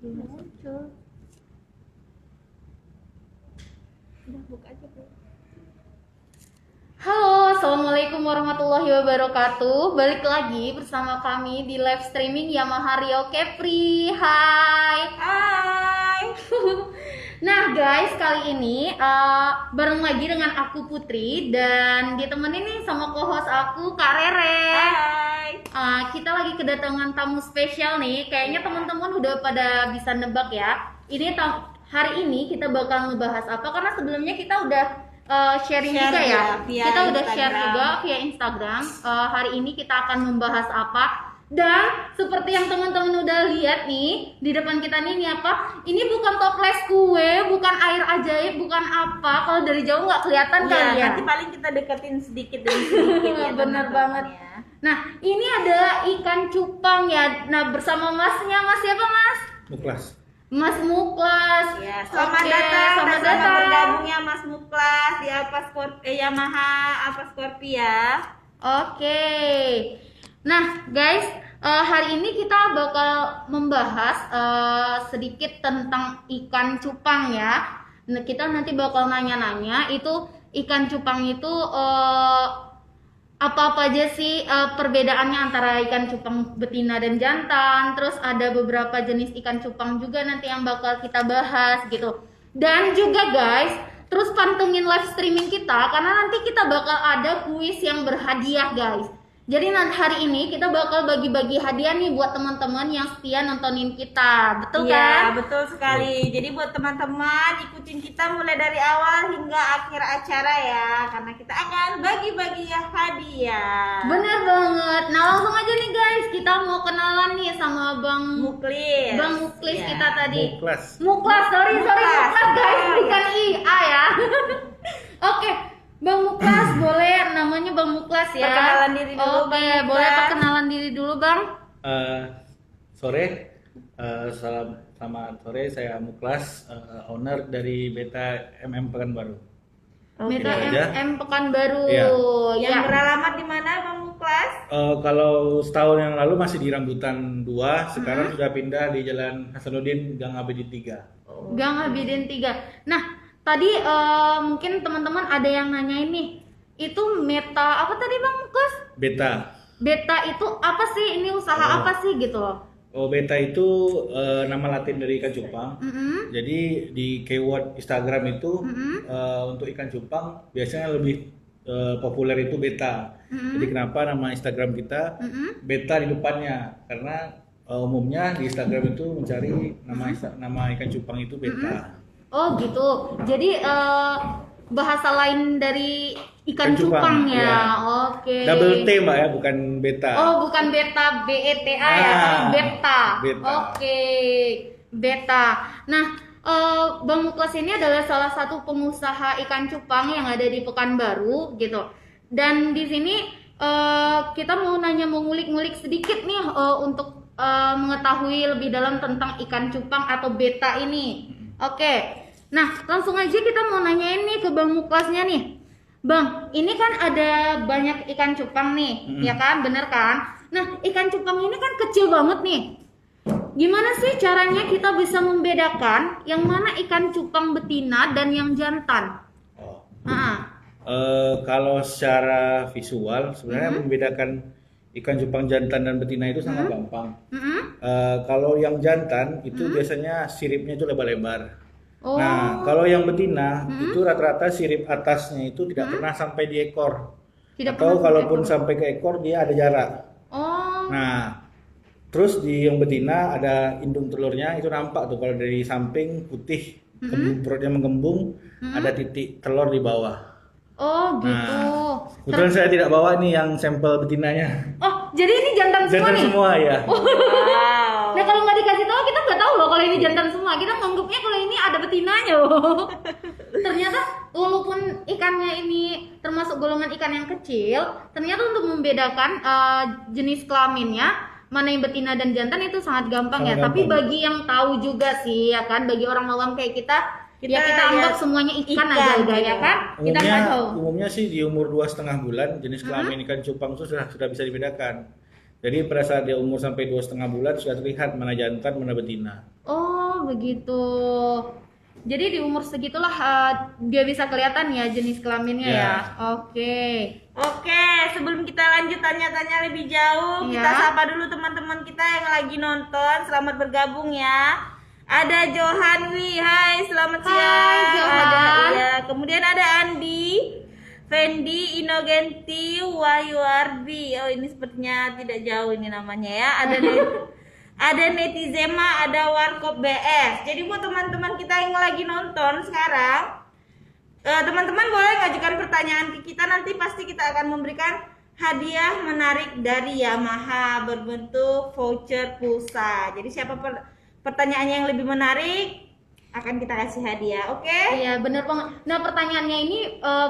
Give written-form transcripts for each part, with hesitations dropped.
Belum muncul. Udah buka aja, Bu. Halo, assalamualaikum warahmatullahi wabarakatuh. Balik lagi bersama kami di live streaming Yamaha Rio Capri. Hai. Hai. Nah guys, kali ini bareng lagi dengan aku Putri dan ditemenin nih sama co-host aku Kak Rere. Hai. Kita lagi kedatangan tamu spesial nih. Kayaknya teman-teman udah pada bisa nebak ya. Hari ini kita bakal ngebahas apa? Karena sebelumnya kita udah sharing juga ya. Kita udah share juga via Instagram. Hari ini kita akan membahas apa? Dan seperti yang teman-teman udah lihat nih di depan kita nih, ini apa? Ini bukan toples kue, bukan air ajaib, bukan apa. Kalau dari jauh nggak kelihatan kali ya. Nanti paling kita deketin sedikit demi sedikit ya. Bener banget. Nah, ini ada ikan cupang ya. Nah, bersama masnya, Mas siapa Mas? Muklas. Mas Muklas. Ya, selamat Oke, datang. selamat Selamat datang. bergabungnya Mas Muklas di Yamaha Scorpia. Oke. Nah, guys, hari ini kita bakal membahas sedikit tentang ikan cupang ya. Nah, kita nanti bakal nanya-nanya itu ikan cupang itu apa-apa aja sih perbedaannya antara ikan cupang betina dan jantan. Terus ada beberapa jenis ikan cupang juga nanti yang bakal kita bahas gitu. Dan juga guys, terus pantengin live streaming kita karena nanti kita bakal ada kuis yang berhadiah guys. Jadi nanti hari ini kita bakal bagi-bagi hadiah nih buat teman-teman yang setia nontonin kita, betul kan? Iya, betul sekali. Jadi buat teman-teman ikutin kita mulai dari awal hingga akhir acara ya, karena kita akan bagi-bagi hadiah. Bener banget. Nah langsung aja nih guys, kita mau kenalan nih sama Bang Muklis. Bang Muklis Ya. kita tadi. Muklas. Muklas, sorry Muklas. Muklas guys, bukan IA ya. Oke. Bang Muklas, boleh namanya Bang Muklas ya. Perkenalan diri dulu, Oke, Bang boleh Muklas. perkenalan diri dulu Bang. Sore, selamat sore. Saya Muklas, owner dari Beta MM Pekanbaru. Meta aja. MM Pekanbaru. Iya. Yang Ya. beralamat di mana Bang Muklas? Kalau setahun yang lalu masih di Rambutan 2, sekarang sudah pindah di Jalan Hasanuddin Gang Abidin 3. Gang Abidin 3. Nah, tadi mungkin teman-teman ada yang nanyain nih. Itu Meta apa tadi Bang Muklas? Beta. Beta itu apa sih? Ini usaha apa sih gitu loh? Oh, Beta itu nama Latin dari ikan cupang. Mm-mm. Jadi di keyword Instagram itu untuk ikan cupang biasanya lebih populer itu beta. Jadi kenapa nama Instagram kita beta di depannya? Karena umumnya di Instagram itu mencari nama ikan cupang itu beta. Oh gitu. Jadi bahasa lain dari ikan Ikan cupang, cupang, ya. ya. Oke. Double T mbak ya, bukan beta. Oh, bukan beta BETA ya, tapi beta. Beta. Oke. Beta. Nah, Bang Muklas ini adalah salah satu pengusaha ikan cupang yang ada di Pekanbaru gitu. Dan di sini kita mau ngulik-ngulik sedikit nih untuk mengetahui lebih dalam tentang ikan cupang atau beta ini. Oke. Nah, langsung aja kita mau nanyain nih ke Bang Muklasnya nih. Bang, ini kan ada banyak ikan cupang nih, ya kan? Bener kan? Nah, ikan cupang ini kan kecil banget nih. Gimana sih caranya kita bisa membedakan yang mana ikan cupang betina dan yang jantan? Oh. Nah, Kalau secara visual sebenarnya membedakan ikan cupang jantan dan betina itu sangat gampang. Kalau yang jantan itu biasanya siripnya itu lebar-lebar. Oh. Nah, kalau yang betina itu rata-rata sirip atasnya itu tidak pernah sampai di ekor. Tidak Atau pernah kalaupun sampai sampai ke ekor dia ada jarak. Oh, Nah, terus di yang betina ada indung telurnya itu nampak tuh kalau dari samping putih, perutnya menggembung, ada titik telur di bawah. oh gitu. Nah, kebetulan saya tidak bawa nih yang sampel betinanya. Oh, jadi ini jantan semua Jantan nih? semua ya. Wow. Nah, kalau nggak dikasih tahu kita nggak tahu loh kalau ini jantan semua. Kita nganggupnya kalau ini ada betinanya loh. Ternyata walaupun ikannya ini termasuk golongan ikan yang kecil, ternyata untuk membedakan jenis kelaminnya mana yang betina dan jantan itu sangat gampang ya. Sangat Tapi gampang. bagi yang tahu juga sih ya kan, bagi orang awam kayak kita ya kita ya, anggap semuanya ikan aja ikan, udah ya gitu. kan. Kita nggak tahu. Umumnya sih di umur 2,5 bulan jenis kelamin ikan cupang itu sudah bisa dibedakan. Jadi pada saat dia umur sampai 2,5 bulan sudah terlihat mana jantan mana betina. Oh begitu. Jadi di umur segitulah dia bisa kelihatan ya jenis kelaminnya Ya. ya. Oke. Oke, sebelum kita lanjut tanya-tanya lebih jauh, Iya. kita sapa dulu teman-teman kita yang lagi nonton. Selamat bergabung ya. Ada Johanwi, hai, selamat Hai, siang. Johan. Iya, kemudian ada Andi, Fendi, Inogenti, Wahyuardi. Oh, ini sepertinya tidak jauh ini namanya ya. Ada Netizema, ada Warkop BS. Jadi buat teman-teman kita yang lagi nonton sekarang, teman-teman boleh ngajukan pertanyaan ke kita, nanti pasti kita akan memberikan hadiah menarik dari Yamaha berbentuk voucher pulsa. Jadi siapa pertanyaannya yang lebih menarik akan kita kasih hadiah, oke? Iya bener banget. Nah pertanyaannya ini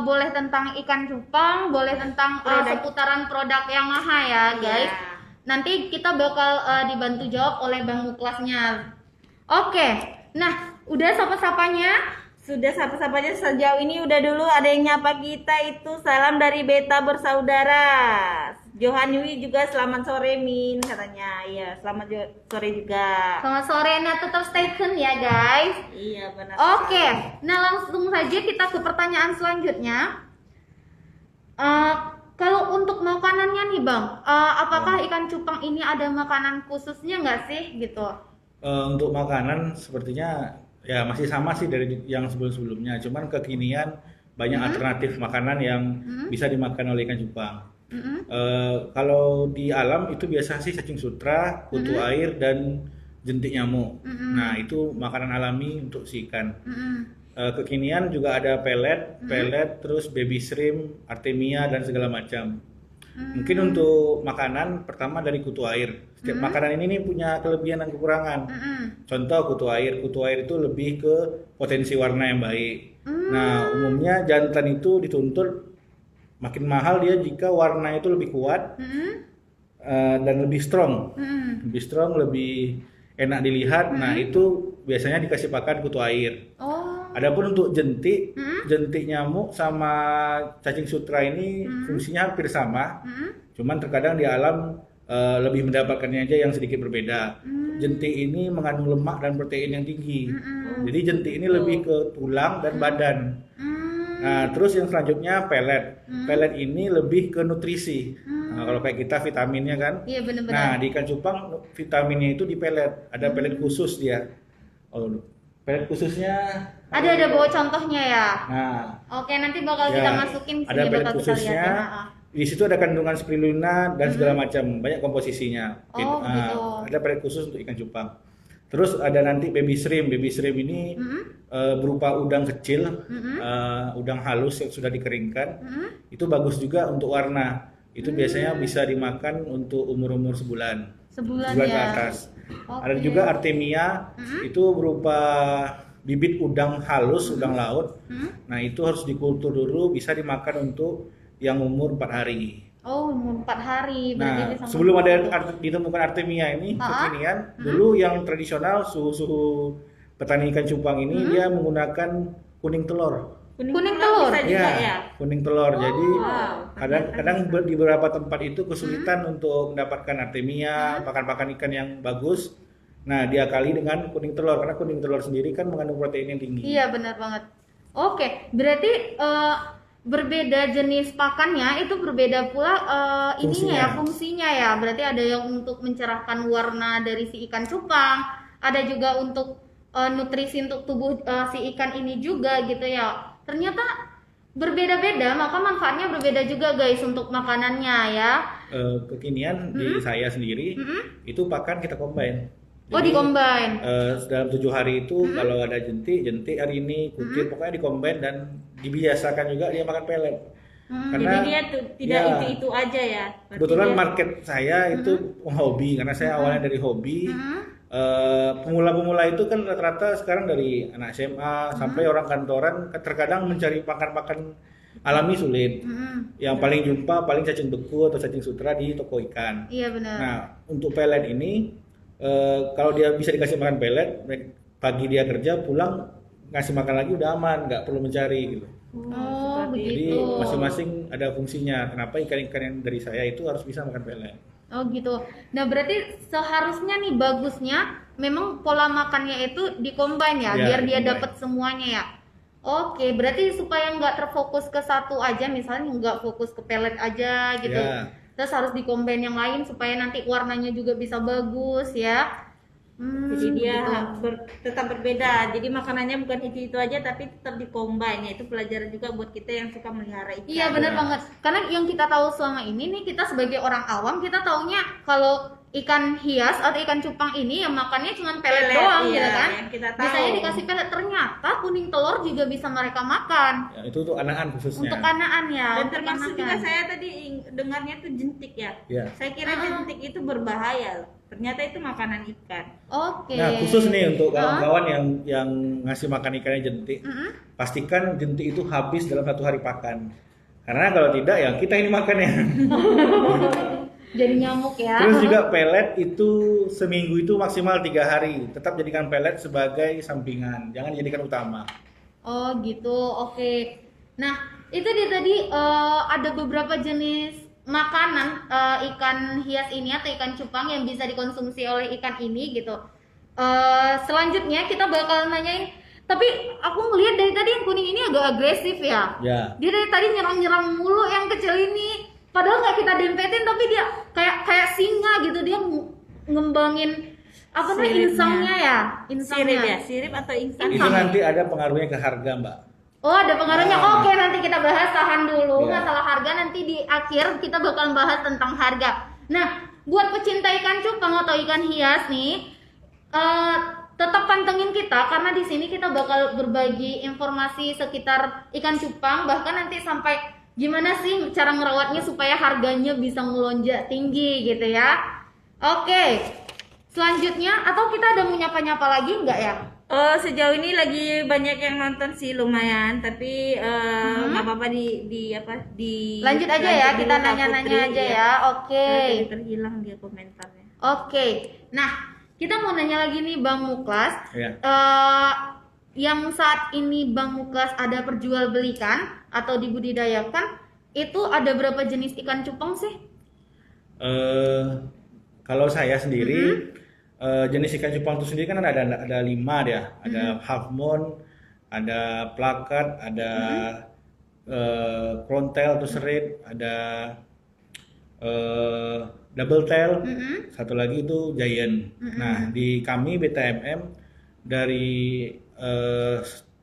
boleh tentang ikan cupang, boleh tentang seputaran produk Yamaha ya guys. Iya. Nanti kita bakal dibantu jawab oleh Bang Muklasnya. Oke, nah udah sapa-sapanya. Sudah sapa-sapanya sejauh ini udah dulu, ada yang nyapa kita itu salam dari Beta Bersaudara. Johanwi juga selamat sore Min katanya. Iya, selamat sore juga. Selamat sore, nah tetap stay tune ya guys. Iya, benar. Oke, nah langsung saja kita ke pertanyaan selanjutnya. Kalau untuk makanannya nih Bang, apakah ikan cupang ini ada makanan khususnya nggak sih gitu? Untuk makanan sepertinya ya masih sama sih dari yang sebelum-sebelumnya, cuman kekinian banyak alternatif makanan yang bisa dimakan oleh ikan cupang. Kalau di alam itu biasa sih cacing sutra, kutu air dan jentik nyamuk. Nah itu makanan alami untuk si ikan. Kekinian juga ada pelet, terus baby shrimp, artemia dan segala macam. Mungkin untuk makanan pertama dari kutu air. Setiap makanan ini nih punya kelebihan dan kekurangan. Contoh kutu air itu lebih ke potensi warna yang baik. Nah umumnya jantan itu dituntut makin mahal dia jika warna itu lebih kuat dan lebih strong, lebih enak dilihat. Nah itu biasanya dikasih pakan kutu air. Adapun untuk jentik nyamuk sama cacing sutra ini fungsinya hampir sama, cuman terkadang di alam lebih mendapatkannya aja yang sedikit berbeda. Jentik ini mengandung lemak dan protein yang tinggi, jadi jentik ini lebih ke tulang dan badan. Nah terus yang selanjutnya pelet ini lebih ke nutrisi. Nah, kalau kayak kita vitaminnya kan, Iya benar-benar. nah di ikan cupang vitaminnya itu di pelet, ada pelet khusus dia. Pelet khususnya Ada bawa contohnya ya. Nah, Oke, nanti bakal ya, kita masukin ada sini pelet bakal kita khususnya. lihat ya. Di situ ada kandungan spirulina dan segala macam, banyak komposisinya. Oh, gitu. Ada pelet khusus untuk ikan cupang. Terus ada nanti baby shrimp. Baby shrimp ini berupa udang kecil, udang halus yang sudah dikeringkan. Itu bagus juga untuk warna. Itu biasanya bisa dimakan untuk umur-umur sebulan. Sebulan Ke ya. atas. Oke. Ada juga artemia, itu berupa bibit udang halus, udang laut. Nah itu harus dikultur dulu, bisa dimakan untuk yang umur 4 hari. Oh, umur 4 hari. berarti Nah bisa sebelum makan ada gitu. ditemukan artemia ini kekinian, dulu yang tradisional suhu petani ikan cupang ini dia menggunakan kuning telur. tulang Kuning telur? bisa juga ya. Kuning telur. Jadi wow. kadang di beberapa tempat itu kesulitan untuk mendapatkan artemia, pakan-pakan ikan yang bagus. Nah, diakali dengan kuning telur karena kuning telur sendiri kan mengandung protein yang tinggi. Iya, benar banget. Oke, berarti berbeda jenis pakannya itu berbeda pula ininya ya, fungsinya ya. Berarti ada yang untuk mencerahkan warna dari si ikan cupang, ada juga untuk nutrisi untuk tubuh si ikan ini juga gitu ya. Ternyata berbeda-beda, maka manfaatnya berbeda juga guys untuk makanannya ya. Kekinian di saya sendiri itu pakan kita combine. Oh, di-combine. Dalam 7 hari itu kalau ada jentik hari ini, kutil pokoknya di-combine dan dibiasakan juga dia makan pelet. Jadi dia tidak itu aja ya. Berarti Kebetulan dia- market saya itu hobi karena saya awalnya dari hobi. Pemula-pemula itu kan rata-rata sekarang dari anak SMA sampai orang kantoran terkadang mencari pakan-pakan alami sulit. Yang paling jumpa paling cacing beku atau cacing sutra di toko ikan. Iya benar. Nah untuk pelet ini kalau dia bisa dikasih makan pelet, pagi dia kerja pulang ngasih makan lagi udah aman, nggak perlu mencari gitu. Oh, Jadi begitu. masing-masing ada fungsinya. Kenapa ikan-ikan yang dari saya itu harus bisa makan pelet? Oh gitu. Nah berarti seharusnya nih bagusnya memang pola makannya itu dikombin ya, Ya, biar dia dikombin. dapat semuanya ya. Oke, berarti supaya nggak terfokus ke satu aja, misalnya nggak fokus ke pelet aja gitu. Ya. Terus harus dikombin yang lain supaya nanti warnanya juga bisa bagus ya. Jadi dia gitu. tetap berbeda. Jadi makanannya bukan itu aja tapi tetap dikombin. Ya, itu pelajaran juga buat kita yang suka melihara ikan. Iya benar Ya. banget. Karena yang kita tahu selama ini nih kita sebagai orang awam kita taunya kalau ikan hias atau ikan cupang ini yang makannya cuma pelet Pelet, doang iya, gitu kan. yang kita tahu. Biasanya dikasih pelet, ternyata kuning telur juga bisa mereka makan. Ya, itu tuh anakan khususnya. Untuk anaan ya. Dan untuk termasuk anakan. juga saya tadi dengarnya tuh jentik ya. Ya. Saya kira jentik itu berbahaya loh. Ternyata itu makanan ikan. Oke. Nah, khusus nih untuk kawan-kawan yang ngasih makan ikannya jentik, pastikan jentik itu habis dalam 1 hari pakan. Karena kalau tidak ya kita ini makannya. Jadi nyamuk ya. Terus juga pelet itu seminggu itu maksimal 3 hari. Tetap jadikan pelet sebagai sampingan, jangan dijadikan utama. Oh gitu, oke. Nah itu dia tadi ada beberapa jenis makanan ikan hias ini atau ikan cupang yang bisa dikonsumsi oleh ikan ini gitu. Selanjutnya kita bakal nanyain, tapi aku ngelihat dari tadi yang kuning ini agak agresif ya. Ya. Dia dari tadi nyerang-nyerang mulu yang kecil ini. Padahal nggak kita dempetin tapi dia kayak singa gitu, dia ngembangin apa namanya Siripnya. insangnya ya, insangnya. Sirip ya, sirip atau insang. Itu nanti ada pengaruhnya ke harga, Mbak. Oh ada pengaruhnya. Nah. Oke nanti kita bahas, tahan dulu Iya. masalah harga, nanti di akhir kita bakal bahas tentang harga. Nah buat pecinta ikan cupang atau ikan hias nih, tetap pantengin kita karena di sini kita bakal berbagi informasi sekitar ikan cupang, bahkan nanti sampai gimana sih cara ngerawatnya supaya harganya bisa melonjak tinggi gitu ya. Oke, selanjutnya atau kita ada mau nyapa-nyapa lagi nggak ya? Oh, sejauh ini lagi banyak yang nonton sih lumayan, tapi nggak apa-apa di Lanjut aja ya, lanjut kita dulu, Kak nanya-nanya Putri, aja iya. ya. Oke. Tadi terhilang dia komentarnya. Oke, nah kita mau nanya lagi nih Bang Muklas. Ya. Yang saat ini Bang Muklas ada perjualbelikan atau dibudidayakan, itu ada berapa jenis ikan cupang sih? Kalau saya sendiri jenis ikan cupang itu sendiri kan ada 5 dia, ada half moon, ada plakat, ada crown tail atau serit, ada double tail, satu lagi itu giant. Nah di kami BTMM dari 2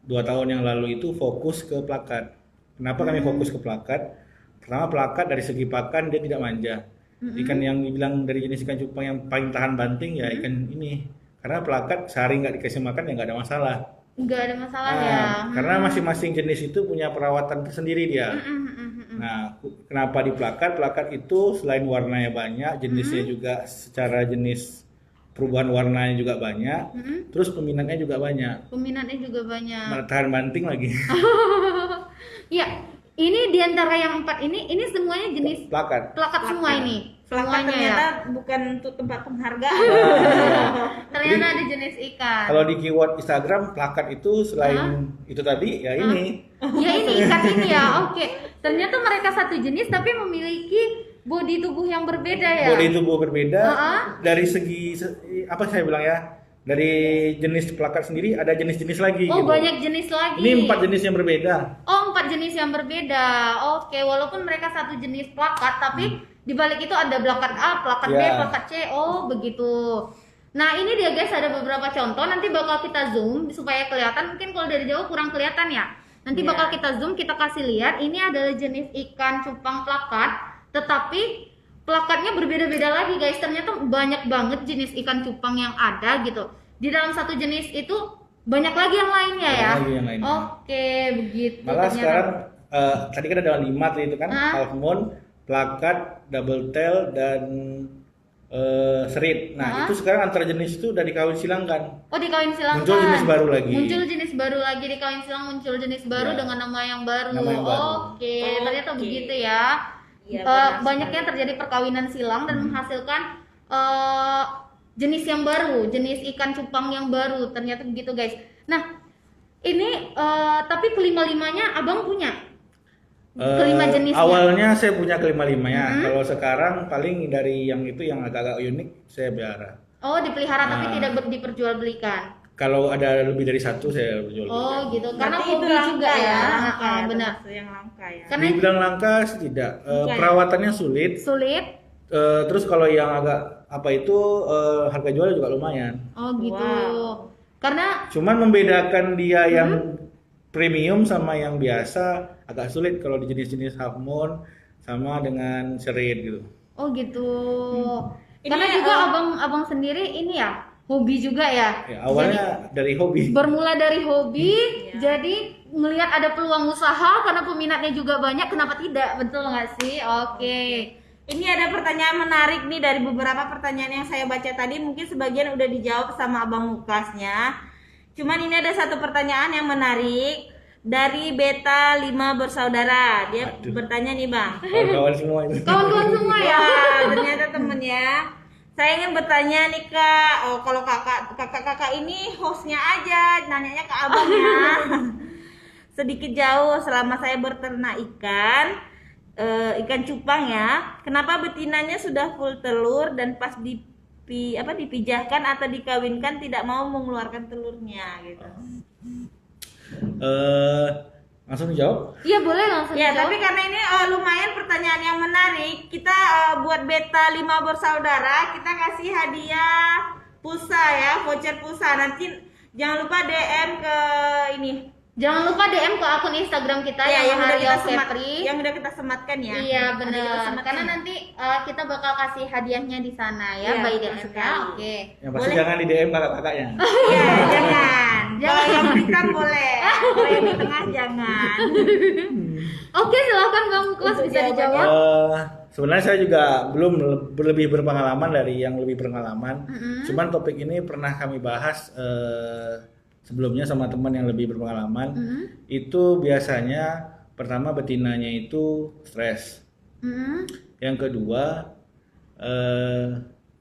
tahun yang lalu itu fokus ke plakat. Kenapa kami fokus ke plakat? Pertama, plakat dari segi pakan dia tidak manja. Ikan yang dibilang dari jenis ikan cupang yang paling tahan banting ya ikan ini. Karena plakat sehari nggak dikasih makan ya nggak ada masalah. Nggak ada masalah Nah, ya. karena masing-masing jenis itu punya perawatan tersendiri dia. Nah, kenapa di plakat? Plakat itu selain warnanya banyak, jenisnya juga secara jenis perubahan warnanya juga banyak, terus peminatnya juga banyak. Peminatnya juga banyak. Tahan banting lagi. Iya, ini diantara yang 4 ini semuanya jenis Plakat. plakat semua ini. Plakat Semuanya ternyata ya. bukan untuk tempat penghargaan. Ternyata ada jenis ikan. Kalau di keyword Instagram, plakat itu selain itu tadi ya ini. Ya ini ikan ini ya. Oke. Ternyata mereka satu jenis tapi memiliki bodi tubuh yang berbeda ya. Bodi tubuh berbeda. Uh-uh. Dari segi apa saya bilang ya? Dari jenis plakat sendiri ada jenis-jenis lagi. Oh, gitu. banyak jenis lagi. Ini 4 jenis yang berbeda. Oh, 4 jenis yang berbeda. Oke, walaupun mereka satu jenis plakat, tapi di balik itu ada plakat A, plakat B, Ya. plakat C. Oh, begitu. Nah, ini dia guys, ada beberapa contoh. Nanti bakal kita zoom supaya kelihatan. Mungkin kalau dari jauh kurang kelihatan ya. Nanti Ya. bakal kita zoom, kita kasih lihat. Ini adalah jenis ikan cupang plakat, tetapi plakatnya berbeda-beda lagi guys. Ternyata banyak banget jenis ikan cupang yang ada gitu. Di dalam satu jenis itu banyak lagi yang lainnya ya. Banyak lagi yang lainnya. Oke, begitu. Malah ternyata. sekarang tadi kan ada 5 tadi itu kan, half moon, plakat, double tail dan serit. Nah, itu sekarang antar jenis itu udah dikawin silangkan. Oh, dikawin silangkan. Muncul jenis baru lagi. Muncul jenis baru lagi, dikawin silang muncul jenis baru Ya. dengan nama yang baru. Nama yang baru. Oke, ternyata Oke. begitu ya. Iya, benar Banyaknya terjadi perkawinan silang dan menghasilkan jenis yang baru, jenis ikan cupang yang baru. Ternyata begitu guys. Nah, ini tapi kelima-limanya abang punya. Kelima jenisnya. Awalnya saya punya kelima-limanya. Kalau sekarang paling dari yang itu yang agak-agak unik saya pelihara. Oh, dipelihara tapi Nah. tidak diperjualbelikan. Kalau ada lebih dari satu saya jual. Oh, gitu. Karena Berarti itu hobi langka juga ya. langka ya, Benar. termasuk yang langka ya. Karena Dibilang langka sih tidak. Bukan ya? Perawatannya sulit. sulit. Terus kalau yang agak apa itu harga jual juga lumayan. Oh, gitu. Wow. Karena Cuman membedakan dia yang premium sama yang biasa agak sulit kalau di jenis-jenis half moon sama dengan serit gitu. oh, gitu. Ini, Karena juga abang sendiri ini ya, hobi juga ya. Ya, awalnya dari hobi. Bermula dari hobi, Iya. jadi melihat ada peluang usaha karena peminatnya juga banyak, kenapa tidak? Betul nggak sih? Oke. Ini ada pertanyaan menarik nih dari beberapa pertanyaan yang saya baca tadi, mungkin sebagian udah dijawab sama Abang Lukasnya. Cuman ini ada satu pertanyaan yang menarik dari Beta 5 bersaudara. Dia Aduh. bertanya nih, Bang. Kawan-kawan semua itu. Kawan-kawan semua ya. Ya, ternyata temennya. Saya ingin bertanya nih Kak, kalau kakak ini hostnya aja, nanyanya ke abangnya. Sedikit jauh selama saya berternak ikan cupang ya. Kenapa betinanya sudah full telur dan pas dipijahkan atau dikawinkan tidak mau mengeluarkan telurnya gitu. Langsung dijawab. Iya, boleh langsung Ya, dijawab. tapi karena ini lumayan pertanyaan yang menarik, kita buat Beta 5 bersaudara, kita kasih hadiah pulsa ya, voucher pulsa. Nanti jangan lupa DM ke ini. Jangan lupa DM ke akun Instagram kita Ya, yang udah Mario kita semat, Kepri. yang udah kita sematkan ya. Iya, Nanti kita benar. sematkan. Karena nanti kita bakal kasih hadiahnya di sana ya, Iya, by betul DM ya. sekali. Oke. Yang pasti Boleh. jangan di DM kakak-kakaknya. Ya, jangan. Kalau yang hitam boleh. Kalau yang di tengah jangan. Oke, silakan Bang Muklas Untuk bisa jawabannya. dijawab. Sebenarnya saya juga belum lebih berpengalaman dari yang lebih berpengalaman. Cuman topik ini pernah kami bahas sebelumnya sama teman yang lebih berpengalaman. Itu biasanya pertama betinanya itu stres. Yang kedua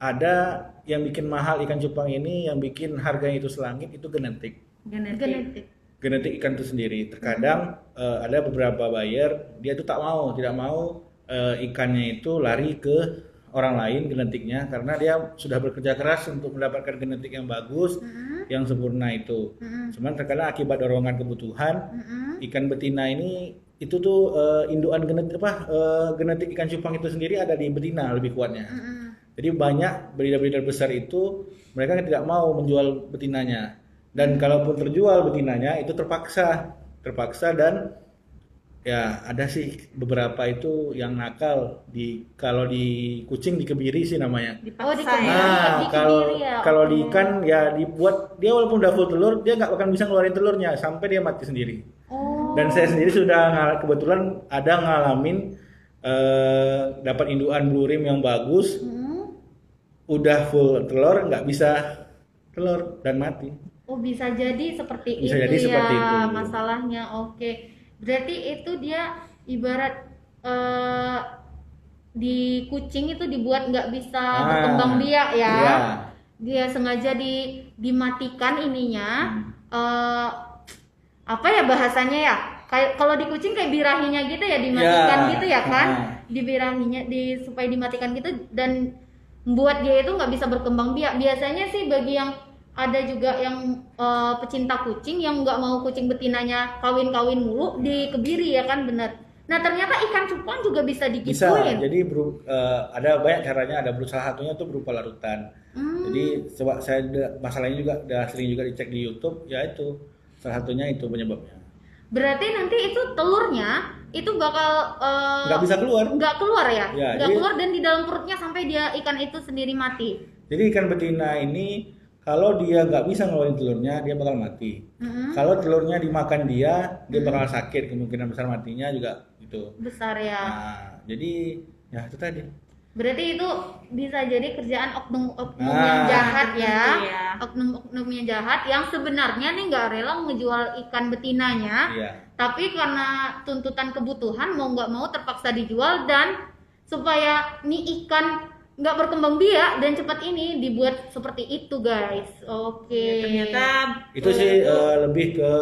ada yang bikin mahal ikan cupang ini, yang bikin harganya itu selangit itu genetik. Genetik. Genetik ikan itu sendiri. Terkadang ada beberapa buyer dia tuh tidak mau ikannya itu lari ke orang lain genetiknya karena dia sudah bekerja keras untuk mendapatkan genetik yang bagus, yang sempurna itu. Cuman terkadang akibat dorongan kebutuhan ikan betina ini itu tuh induan genetik ikan cupang itu sendiri ada di betina lebih kuatnya. Jadi banyak breeder-breeder besar itu mereka tidak mau menjual betinanya. Dan kalaupun terjual betinanya itu terpaksa dan ya ada sih beberapa itu yang nakal kalau di kucing dikebiri sih namanya. Oh, Dipaksa dikebiri. ya. Nah, dikebiri ya. kalau di ikan ya dibuat dia walaupun udah full telur dia nggak akan bisa ngeluarin telurnya sampai dia mati sendiri. Oh. Dan saya sendiri sudah kebetulan ada ngalamin dapat induan blue rim yang bagus, udah full telur nggak bisa telur dan mati. Oh, bisa jadi seperti Bisa itu jadi ya seperti itu. masalahnya. Oke. Berarti itu dia ibarat di kucing itu dibuat nggak bisa berkembang biak ya. Iya. Dia sengaja dimatikan ininya. Apa ya bahasanya ya? Kayak kalau di kucing kayak birahinya gitu ya, dimatikan Ya. gitu ya kan? Ah. Dibirahinya supaya dimatikan gitu dan membuat dia itu nggak bisa berkembang biak. Biasanya sih bagi yang ada juga yang pecinta kucing yang nggak mau kucing betinanya kawin-kawin mulu dikebiri ya kan, bener. Nah ternyata ikan cupang juga bisa Bisa. digituin. Jadi ada banyak caranya. Ada salah satunya tuh berupa larutan. Jadi coba masalahnya juga udah sering juga dicek di YouTube. Ya itu salah satunya itu penyebabnya. Berarti nanti itu telurnya itu bakal Nggak bisa keluar. nggak keluar ya? Ya, Nggak jadi- keluar dan di dalam perutnya sampai dia ikan itu sendiri mati. Jadi ikan betina ini kalau dia nggak bisa ngeluarin telurnya dia bakal mati. Kalau telurnya dimakan dia bakal sakit, kemungkinan besar matinya juga gitu. Besar ya. Nah, jadi ya itu tadi. Berarti itu bisa jadi kerjaan oknum-oknum Nah, yang jahat ya. iya. Oknum-oknum yang jahat yang sebenarnya nih nggak rela ngejual ikan betinanya. Iya. Tapi karena tuntutan kebutuhan mau nggak mau terpaksa dijual, dan supaya nih ikan nggak berkembang biak dan cepat ini dibuat seperti itu guys. Oke. Ya, ternyata Itu sih lebih ke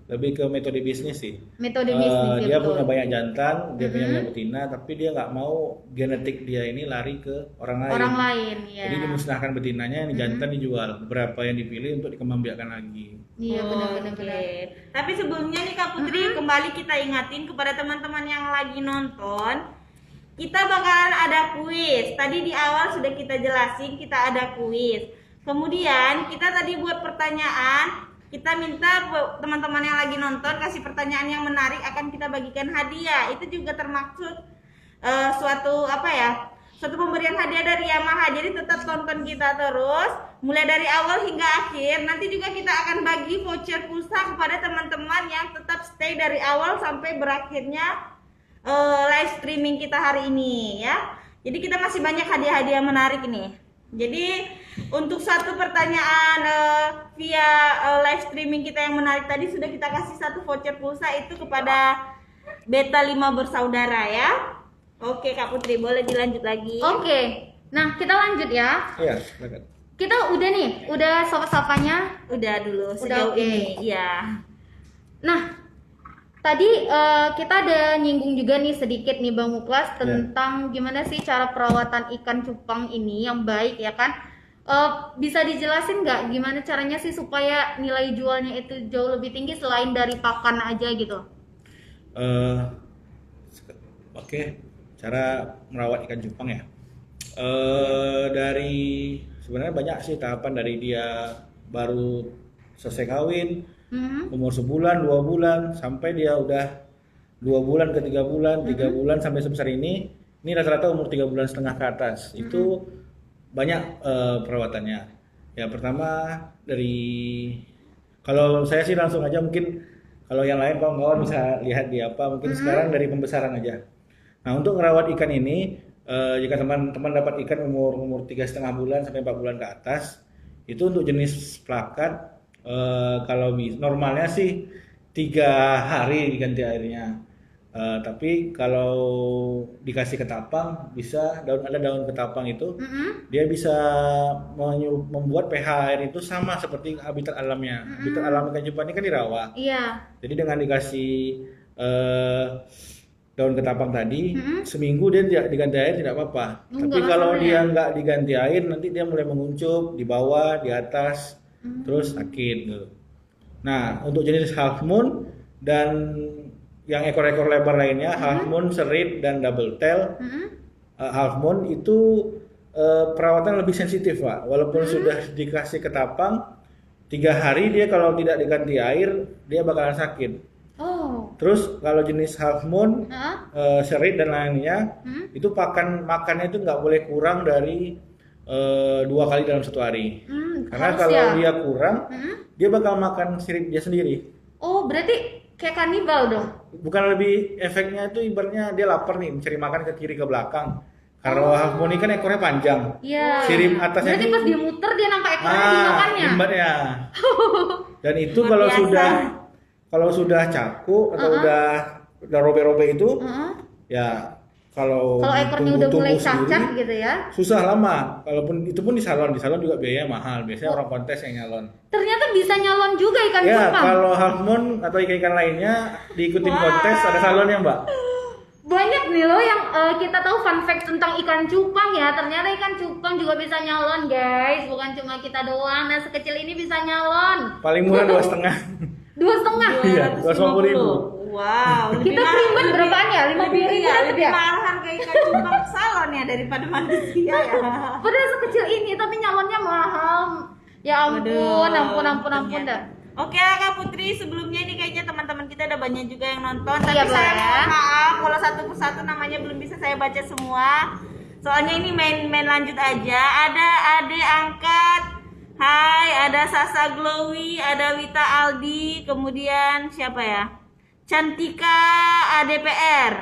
lebih ke metode bisnis sih. Metode bisnis Dia ya, betul. punya banyak jantan, dia punya banyak betina, tapi dia nggak mau genetik dia ini lari ke orang lain. Orang lain ya. Jadi dimusnahkan betinanya, ini jantan dijual. Beberapa yang dipilih untuk dikembangbiakkan lagi. Iya benar-benar. Oke. Tapi sebelumnya nih Kak Putri, kembali kita ingatin kepada teman-teman yang lagi nonton, kita bakalan ada kuis. Tadi di awal sudah kita jelasin, kita ada kuis. Kemudian kita tadi buat pertanyaan, kita minta teman-teman yang lagi nonton kasih pertanyaan yang menarik, akan kita bagikan hadiah. Itu juga termaksud suatu pemberian hadiah dari Yamaha. Jadi tetap tonton kita terus mulai dari awal hingga akhir. Nanti juga kita akan bagi voucher pulsa kepada teman-teman yang tetap stay dari awal sampai berakhirnya live streaming kita hari ini ya. Jadi kita masih banyak hadiah-hadiah menarik ini. Jadi untuk satu pertanyaan via live streaming kita yang menarik tadi sudah kita kasih satu voucher pulsa itu kepada Beta 5 bersaudara ya. Oke Kak Putri, boleh dilanjut lagi. Oke. Nah, kita lanjut ya. Iya, silakan. Kita udah nih, udah sapa-sapanya. Udah dulu Udah, sejauh oke. ini. Iya. Nah, tadi kita ada nyinggung juga nih sedikit nih Bang Muklas tentang gimana sih cara perawatan ikan cupang ini yang baik ya kan? Bisa dijelasin nggak gimana caranya sih supaya nilai jualnya itu jauh lebih tinggi selain dari pakan aja gitu? Oke, cara merawat ikan cupang ya. Dari sebenarnya banyak sih tahapan dari dia baru selesai kawin, umur sebulan, 2 bulan, sampai dia udah 2 bulan ke 3 bulan, 3 bulan sampai sebesar ini rata-rata umur 3 bulan setengah ke atas. Itu banyak perawatannya. Ya pertama dari, kalau saya sih langsung aja, mungkin kalau yang lain kawan-kawan bisa lihat di apa, mungkin sekarang dari pembesaran aja. Nah untuk merawat ikan ini, jika teman-teman dapat ikan umur 3,5 bulan sampai 4 bulan ke atas, itu untuk jenis plakat, kalau normalnya sih 3 hari diganti airnya. Tapi kalau dikasih ketapang, bisa ada daun ketapang itu, dia bisa membuat pH air itu sama seperti habitat alamnya. Habitat alam ikan cupang ini kan di rawa. Iya. Jadi dengan dikasih daun ketapang tadi, seminggu dia tidak diganti air tidak apa-apa. Tapi kalau dia nggak diganti air, nanti dia mulai menguncup di bawah, di atas, terus sakit gitu. Nah untuk jenis half moon dan yang ekor-ekor lebar lainnya, half moon, serit, dan double tail, half moon itu perawatan lebih sensitif Pak. Walaupun sudah dikasih ketapang, 3 hari dia kalau tidak diganti air, dia bakalan sakit. Oh. Terus kalau jenis half moon, serit dan lainnya, itu makannya itu nggak boleh kurang dari 2 kali dalam 1 hari. Karena kalau dia kurang, dia bakal makan sirip dia sendiri. Oh, berarti kayak kanibal dong? Bukan, lebih efeknya itu ibaratnya dia lapar nih, mencari makan ke kiri ke belakang. Kalau half moon ini kan ekornya panjang. Iya. Sirip atasnya berarti pas dia muter dia nampak ekornya dimakannya. Imbatnya. Dan itu kalau sudah caku atau udah robe-robe itu, ya kalau ekornya udah mulai cacat gitu ya, susah lama. Kalaupun itu pun di salon juga biayanya mahal. Biasanya orang kontes yang nyalon. Ternyata bisa nyalon juga ikan Ya, cupang. kalau half moon atau ikan lainnya diikutin kontes, ada salonnya Mbak. Banyak nih loh yang kita tahu fun fact tentang ikan cupang ya. Ternyata ikan cupang juga bisa nyalon guys. Bukan cuma kita doang. Nah sekecil ini bisa nyalon. Paling murah 2,5. 2,5. Iya, 250.000. Wow. Kita pribad berapaan ya? 50.000 ya, dapat lebih ya? mahal harga ikan cupang salon ya daripada manusia ya. Padahal sekecil ini tapi nyalonnya mahal. Ya ampun, ampun dah. Oke Kak Putri, sebelumnya ini kayaknya teman-teman kita ada banyak juga yang nonton. Iya, Tapi saya boleh. mohon maaf kalau satu persatu namanya belum bisa saya baca semua. Soalnya ini main lanjut aja. Ada Ade Angkat, hai, ada Sasa Glowy, ada Wita Aldi, kemudian siapa ya? Cantika ADPR.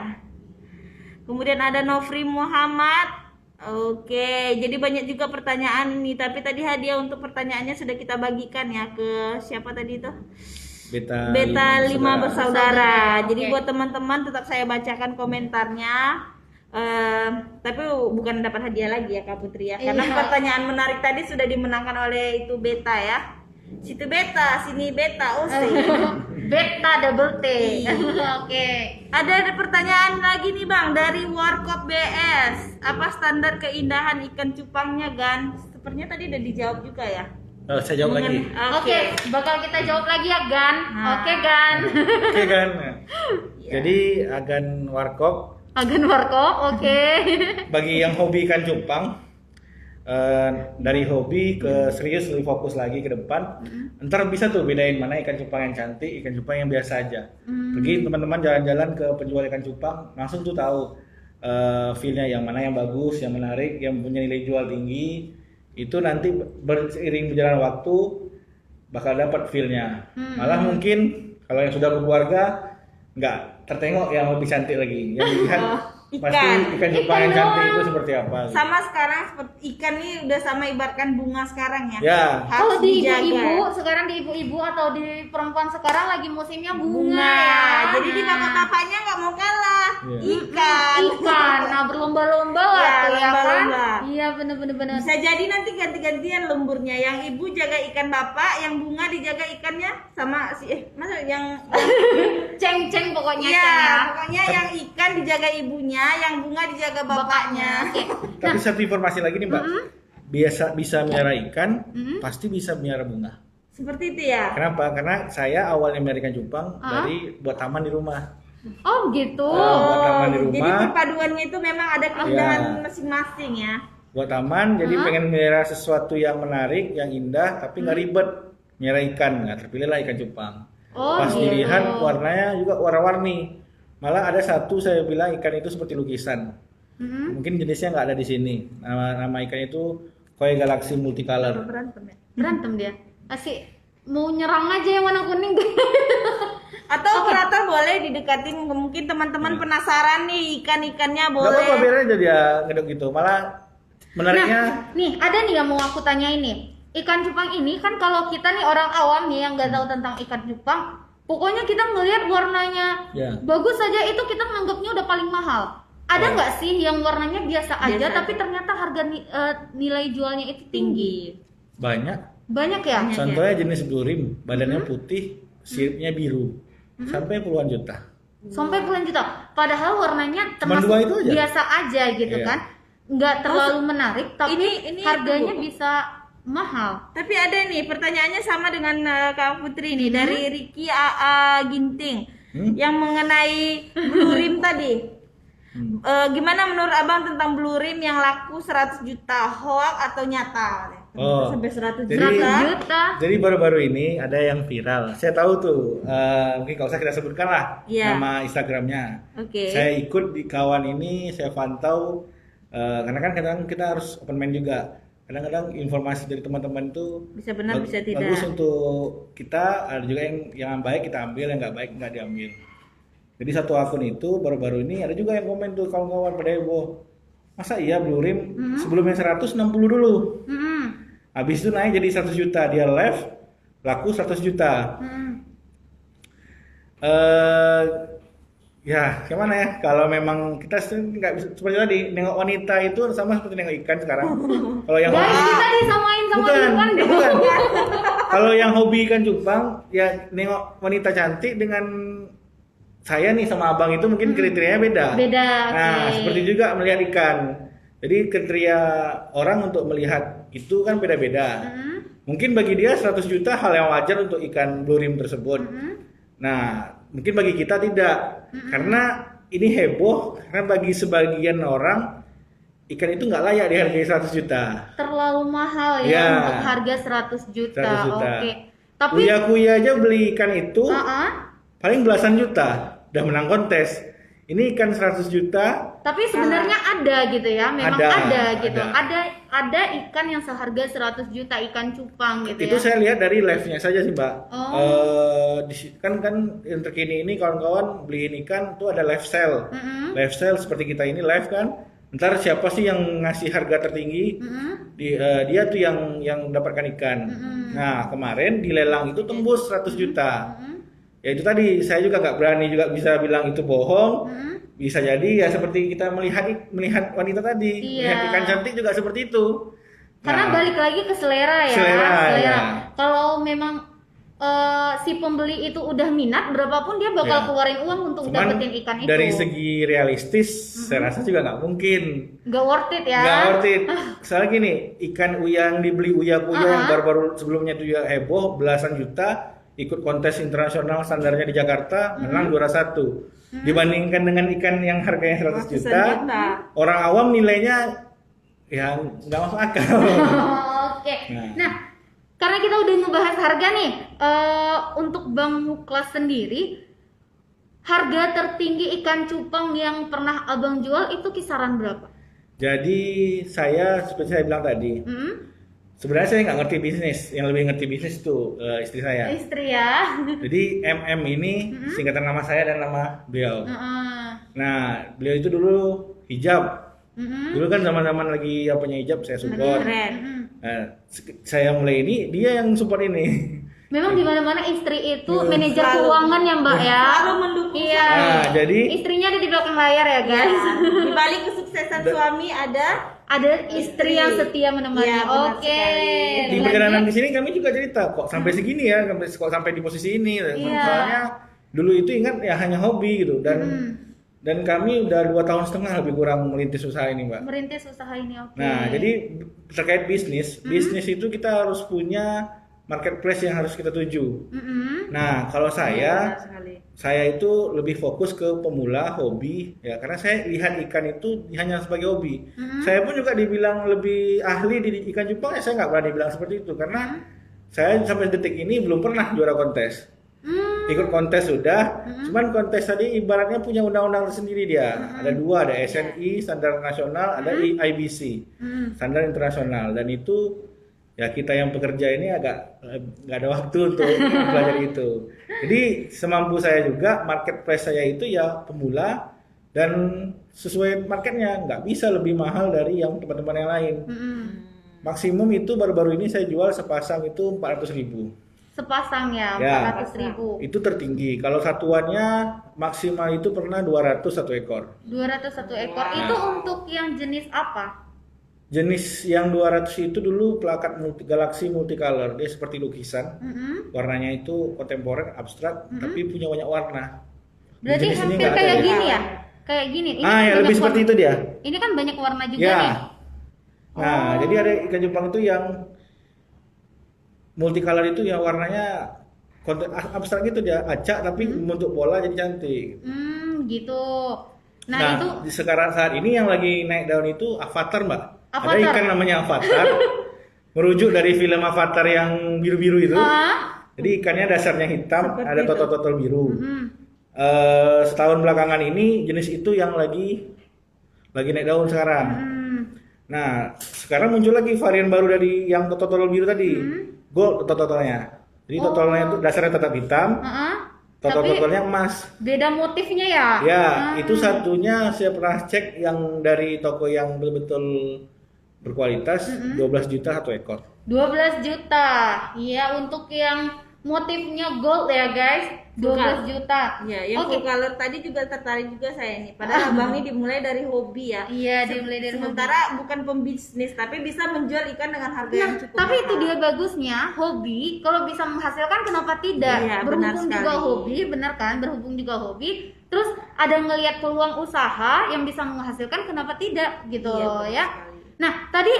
Kemudian ada Nofri Muhammad. Oke, jadi banyak juga pertanyaan ini. Tapi tadi hadiah untuk pertanyaannya sudah kita bagikan ya ke siapa tadi itu? Beta 5 bersaudara. Jadi buat teman-teman tetap saya bacakan komentarnya. Tapi bukan dapat hadiah lagi ya Kak Putri ya. Karena pertanyaan menarik tadi sudah dimenangkan oleh itu Beta ya. Situ Beta, sini Beta, oh sih. Beta double T. Oke. Ada pertanyaan lagi nih Bang dari Warkop BS. Apa standar keindahan ikan cupangnya Gan? Sepertinya tadi udah dijawab juga ya. Saya jawab lagi. Oke, bakal kita jawab lagi ya Gan. Oke Gan. Oke kan. Jadi agan warkop Agan Warkop, oke. bagi yang hobi ikan cupang, dari hobi ke serius lebih fokus lagi ke depan, ntar bisa tuh bedain mana ikan cupang yang cantik, ikan cupang yang biasa aja. Pergi teman-teman jalan-jalan ke penjual ikan cupang, langsung tuh tahu feel-nya yang mana yang bagus, yang menarik, yang punya nilai jual tinggi. Itu nanti beriring berjalan waktu bakal dapat feel-nya. Malah mungkin kalau yang sudah berkeluarga nggak tertengok yang lebih cantik lagi, yang dilihat pasti ikan cupang yang cantik itu seperti apa gitu. Sama sekarang seperti ikan nih udah sama ibaratkan bunga sekarang ya. Ya. Kalau Harus di dijaga. ibu-ibu, sekarang di ibu-ibu atau di perempuan sekarang lagi musimnya bunga, Bunga. ya. Jadi di bapak-bapaknya nggak mau kalah. Iya. Ikan. Ikan, nah berlomba-lomba lah Iya, tuh ya kan? lomba-lomba. Iya bener-bener. Bisa jadi nanti ganti-gantian lemburnya. Yang ibu jaga ikan bapak, yang bunga dijaga ikannya sama si masa yang Ceng-ceng pokoknya Iya, Ceng, ya. pokoknya yang ikan dijaga ibunya, yang bunga dijaga bapaknya. Oke. Tapi satu informasi lagi nih Mbak, biasa bisa melihara ikan, pasti bisa melihara bunga. Seperti itu ya. Kenapa? Karena saya awalnya melihara ikan cupang dari buat taman di rumah. Oh gitu. Buat taman di Jadi rumah, perpaduannya itu memang ada keindahan Iya. masing-masing ya. buat taman. Jadi pengen melihara sesuatu yang menarik, yang indah, tapi nggak ribet. Melihara ikan, nggak terpilihlah ikan cupang. Oh, Pas gitu. dilihat warnanya juga warna-warni. Malah ada satu saya bilang ikan itu seperti lukisan. Mungkin jenisnya nggak ada di sini. Nama ikan itu koi galaxy multicolor. Berantem ya. Berantem dia. Asik mau nyerang aja yang warna kuning. Atau operator boleh didekatin, mungkin teman-teman penasaran nih ikan-ikannya Nggak apa-apa, boleh. biarin aja dia ngedok gitu. Malah menariknya Nih ada nih yang mau aku tanyain nih. Ikan cupang ini kan kalau kita nih orang awam nih yang nggak tahu tentang ikan cupang, pokoknya kita ngelihat warnanya Ya. bagus saja itu kita nganggapnya udah paling mahal. Ada nggak sih yang warnanya biasa aja Biasa tapi ternyata harga nilai jualnya itu tinggi? banyak. Banyak ya? Contohnya jenis blue rim, badannya putih, siripnya biru, sampai puluhan juta. Sampai puluhan juta. Padahal warnanya Cuman termasuk dua itu aja. biasa aja gitu Iya. kan. Nggak terlalu menarik tapi ini harganya itu, Bu. bisa mahal. Tapi ada nih pertanyaannya sama dengan Kak Putri nih dari Ricky AA Ginting yang mengenai blue rim tadi. Gimana menurut Abang tentang blue rim yang laku 100 juta, hoax atau nyata? Oh, Sampai 100 jadi- juta. Juta. Jadi baru-baru ini ada yang viral. Saya tahu tuh, mungkin kalau usah kita sebutkan lah Iya. nama Instagramnya. Oke. Saya ikut di kawan ini, saya pantau. Karena kan kadang kita harus open mind juga. Kadang-kadang informasi dari teman-teman itu Bisa benar, bisa tidak. bagus untuk kita. Ada juga yang baik kita ambil, yang nggak baik nggak diambil. Jadi satu akun itu baru-baru ini ada juga yang komen tuh kawan-kawan pada heboh. Masa iya blue rim sebelumnya 160 dulu. Habis itu naik jadi 100 juta, dia live laku 100 juta. Ya gimana ya, kalau memang kita nggak bisa seperti tadi nengok wanita itu sama seperti nengok ikan sekarang. Kalau yang Guys, hobi, kita disamain sama bukan, ikan deh. bukan. Kalau yang hobi ikan cupang, ya nengok wanita cantik dengan saya nih sama abang itu mungkin kriterianya beda. Beda, Nah, oke. seperti juga melihat ikan. Jadi kriteria orang untuk melihat itu kan beda-beda. Mungkin bagi dia 100 juta hal yang wajar untuk ikan blue rim tersebut. Nah, mungkin bagi kita tidak. Karena ini heboh, karena bagi sebagian orang ikan itu nggak layak dihargai 100 juta. Terlalu mahal ya Ya. untuk harga 100 juta. 100 juta. Oke. Tapi Kuya-kuya aja beli ikan itu uh-uh. paling belasan juta, udah menang kontes. Ini ikan 100 juta, Tapi sebenarnya ada gitu ya, memang ada gitu. ada. Ada ikan yang seharga 100 juta ikan cupang gitu itu ya. saya lihat dari live-nya saja sih Mbak. Oh. Kan yang terkini ini kawan-kawan beliin ikan tuh ada live sale. Live sale seperti kita ini live kan. Ntar siapa sih yang ngasih harga tertinggi? Dia tuh yang dapatkan ikan. Nah kemarin di lelang itu tembus 100 juta. Ya itu tadi saya juga nggak berani juga bisa bilang itu bohong. Bisa jadi ya seperti kita melihat wanita tadi, Iya. melihat ikan cantik juga seperti itu. Karena Nah, balik lagi ke selera ya. Selera, ya. Kalau memang si pembeli itu udah minat, berapapun dia bakal Ya. keluarin uang untuk Cuman dapetin ikan itu. dari segi realistis, saya rasa juga nggak mungkin. Nggak worth it ya. Nggak worth it. Soalnya gini, ikan yang dibeli uya-kuya yang baru-baru sebelumnya itu juga heboh, belasan juta, ikut kontes internasional standarnya di Jakarta, menang juara 1. Dibandingkan dengan ikan yang harganya 100 Ratusan juta, juta. orang awam nilainya ya nggak masuk akal. Oke. Nah, karena kita udah ngebahas harga nih, untuk Bang Muklas sendiri, harga tertinggi ikan cupang yang pernah Abang jual itu kisaran berapa? Jadi saya seperti saya bilang tadi, sebenarnya saya nggak ngerti bisnis, yang lebih ngerti bisnis itu istri saya. Istri ya. Jadi MM ini singkatan nama saya dan nama beliau. Heeh. Nah, beliau itu dulu hijab. Dulu kan zaman-zaman lagi punya hijab, saya support. Keren. Nah, saya mulai ini, dia yang support ini. Memang di mana-mana istri itu manajer Selalu. keuangan ya Mbak ya. Selalu mendukung. Iya. Nah, jadi Istrinya ada di belakang layar ya guys. Ya, di balik kesuksesan suami ada Ada istri yang setia menemani. Iya, benar Oke. sekali. di perjalanan di sini kami juga cerita kok sampai segini ya, kok sampai di posisi ini. Iya. Soalnya dulu itu ingat ya hanya hobi gitu dan kami udah 2 tahun setengah lebih kurang merintis usaha ini, Mbak. Merintis usaha ini, oke. Nah, jadi terkait bisnis itu kita harus punya marketplace yang harus kita tuju. Nah, kalau benar sekali. saya itu lebih fokus ke pemula, hobi, ya karena saya lihat ikan itu hanya sebagai hobi. Saya pun juga dibilang lebih ahli di ikan cupang, ya saya nggak berani bilang seperti itu karena saya sampai detik ini belum pernah juara kontes. Ikut kontes sudah, cuman kontes tadi ibaratnya punya undang-undang tersendiri dia. Ada 2, ada SNI standar nasional, ada IBC standar internasional, dan itu ya kita yang pekerja ini agak nggak ada waktu untuk mempelajari itu. Jadi semampu saya juga, marketplace saya itu ya pemula dan sesuai marketnya, nggak bisa lebih mahal dari yang teman-teman yang lain. Maksimum itu baru-baru ini saya jual sepasang itu 400.000. Sepasang ya, Ya. 400.000. Itu tertinggi. Kalau satuannya maksimal itu pernah 200 satu ekor. 201 ekor. Itu untuk yang jenis apa? Jenis yang 200 itu dulu plakat galaksi multicolor. Dia seperti lukisan. Warnanya itu kontemporer, abstrak, tapi punya banyak warna. Di Berarti jenis ini hampir nggak ada kayak ya. gini ya? Kayak gini. Ini Ya banyak lebih seperti warna. itu dia. Ini kan banyak warna juga Ya. nih. Nah, jadi ada ikan cupang itu yang multicolor itu yang warnanya abstrak gitu dia, acak tapi bentuk bola jadi cantik. Gitu. Nah, Nah, itu di sekarang saat ini yang lagi naik daun itu avatar, Mbak. Ada Avatar. ikan namanya avatar. Merujuk dari film Avatar yang biru-biru itu. Jadi ikannya dasarnya hitam, Seperti ada itu. totol-totol biru. Setahun belakangan ini jenis itu yang lagi naik daun sekarang. Nah, sekarang muncul lagi varian baru dari yang totol biru tadi. Gold totolnya. Jadi totolnya itu dasarnya tetap hitam, totol-totolnya emas. beda motifnya ya? Ya, itu satunya saya pernah cek yang dari toko yang betul-betul berkualitas, 12 juta satu ekor. 12 juta. Iya, untuk yang motifnya gold ya guys, 12 juta. Ya, yang Oke. full color tadi juga tertarik juga saya nih. Padahal abang ini dimulai dari hobi ya. Iya, dimulai dari Sementara bukan pembisnis, tapi bisa menjual ikan dengan harga Nah, yang cukup tapi itu mahal. dia bagusnya hobi. Kalau bisa menghasilkan, kenapa tidak? Iya, benar Berhubung juga sekali. hobi, benar kan? Berhubung juga hobi. Terus ada ngelihat peluang usaha yang bisa menghasilkan, kenapa tidak? Gitu Iya, benar ya. sekali. Nah, tadi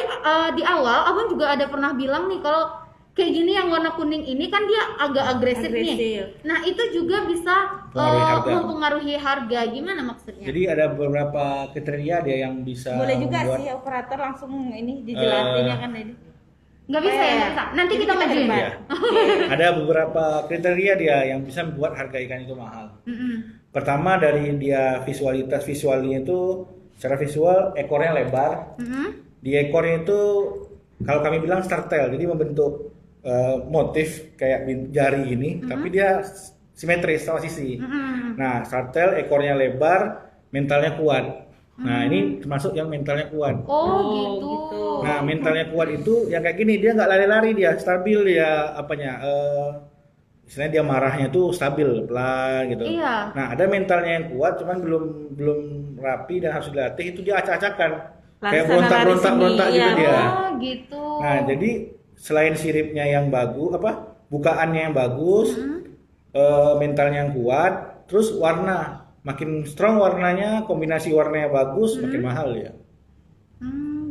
di awal abang juga ada pernah bilang nih kalau kayak gini yang warna kuning ini kan dia agak agresif nih. Agresif. Nah, itu juga bisa Mempengaruhi harga. mempengaruhi harga. Gimana maksudnya? Jadi ada beberapa kriteria dia yang bisa Boleh juga membuat- sih operator langsung ini dijelasin ya kan ini. Nggak bisa ya, nggak bisa. Nanti Jadi kita kita majuin. debat. Iya. Ada beberapa kriteria dia yang bisa membuat harga ikan itu mahal. Pertama dari dia visualnya itu secara visual ekornya lebar. Di ekornya itu kalau kami bilang startail, jadi membentuk motif kayak jari ini, tapi dia simetris sama sisi. Nah, startail ekornya lebar, mentalnya kuat. Nah, ini termasuk yang mentalnya kuat. Oh, gitu. gitu. Nah, mentalnya kuat itu yang kayak gini, dia nggak lari-lari, dia stabil, dia apanya istilahnya dia marahnya tuh stabil, pelan gitu. Iya. Nah, ada mentalnya yang kuat, cuman belum rapi dan harus dilatih, itu dia acak-acakan. Kayak Laksana berontak-berontak lari gitu sendiri, dia. ya. Oh, gitu. Nah, jadi selain siripnya yang bagus, bukaannya yang bagus, mentalnya yang kuat, terus warna makin strong warnanya, kombinasi warnanya bagus, makin mahal ya.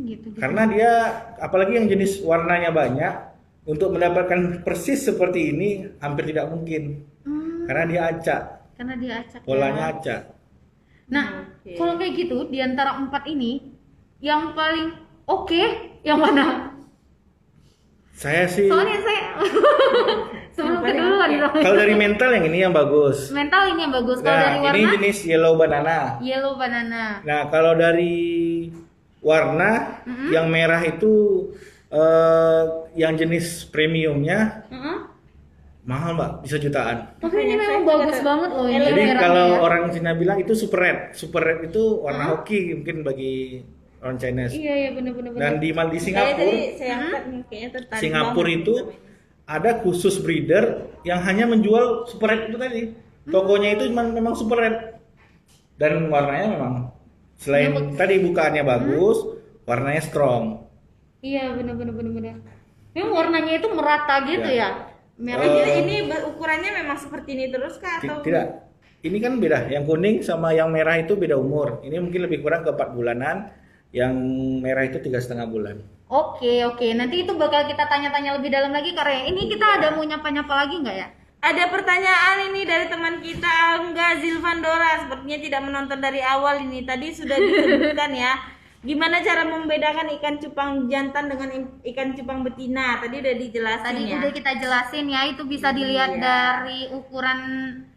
Gitu. Karena dia apalagi yang jenis warnanya banyak, untuk mendapatkan persis seperti ini hampir tidak mungkin. Karena dia acak, Karena dia acak. polanya Ya. acak. Nah, kalau kayak gitu di antara 4 ini yang paling oke yang mana? Saya sih Soalnya saya sebelum keduluan soalnya. kalau dari mental yang ini yang bagus. Mental ini yang bagus. Kalau dari Nah, warna ini jenis yellow banana. yellow banana. Nah, kalau dari warna yang merah itu yang jenis premiumnya mahal Mbak, bisa jutaan. Tapi ini memang bagus banget loh ini Jadi merahnya kalau ya. orang Cina bilang itu super red. Super red itu warna hoki mungkin bagi orang Chinese. Iya benar-benar. Dan di Kayaknya Singapura, tadi saya angkat nih, kayaknya tertarik Singapura banget itu ada khusus breeder yang hanya menjual super red itu tadi. Tokonya itu memang super red. Dan warnanya memang selain tadi bukaannya bagus, warnanya strong. Iya benar-benar. Memang warnanya itu merata gitu Ya. ya. Merah Jadi ini ukurannya memang seperti ini terus kah atau Tidak. Ini kan beda. Yang kuning sama yang merah itu beda umur. Ini mungkin lebih kurang ke 4 bulanan. Yang merah itu 3,5 bulan. Oke. Nanti itu bakal kita tanya-tanya lebih dalam lagi karena ini kita ada mau nyapa-nyapa lagi nggak ya? Ada pertanyaan ini dari teman kita Angga Zilvandora, sepertinya tidak menonton dari awal ini. Tadi sudah disebutkan ya. Gimana cara membedakan ikan cupang jantan dengan ikan cupang betina? Tadi udah dijelasin Tadi ya. udah kita jelasin ya, itu bisa dilihat dari ukuran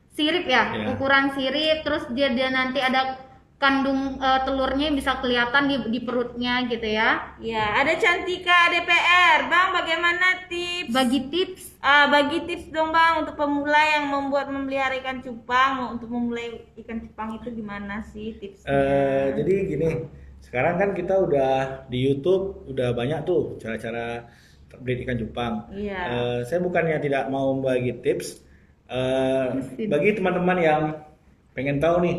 sirip ya. Iya. Ukuran sirip, terus dia nanti ada kandung telurnya yang bisa kelihatan di perutnya gitu ya. Ya, ada Cantika DPR. Bang, bagaimana tips? Bagi tips dong Bang untuk pemula yang memelihara ikan cupang. Untuk memulai ikan cupang itu gimana sih tipsnya? Jadi gini, sekarang kan kita udah di YouTube udah banyak tuh cara-cara breed ikan cupang. Iya. Saya bukannya tidak mau bagi tips, bagi teman-teman yang pengen tahu nih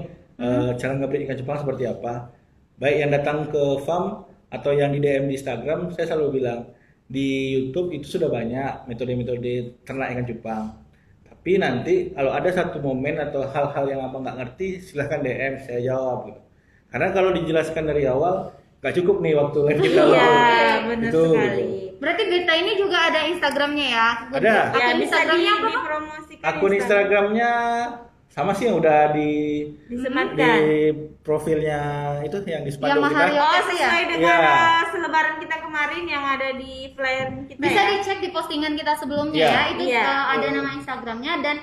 cara nge-breed ikan cupang seperti apa, baik yang datang ke farm atau yang di DM di Instagram, saya selalu bilang di YouTube itu sudah banyak metode-metode ternak ikan cupang. Tapi nanti kalau ada satu momen atau hal-hal yang apa nggak ngerti, silahkan DM, saya jawab gitu. Karena kalau dijelaskan dari awal, nggak cukup nih waktu live kita. Iya, benar Gitu, sekali. gitu. Berarti Beta ini juga ada Instagramnya ya? Ada. Ya, Akun bisa Instagramnya apa? Bang? dipromosikan. Akun Instagramnya sama sih yang udah di disematkan. profilnya itu yang di spanduk Yang kita. Mahario. Oh, Iya. sesuai dengan Iya. selebaran kita kemarin yang ada di flyer kita Bisa ya. dicek di postingan kita sebelumnya Iya. ya. Itu Iya. ada nama Instagramnya dan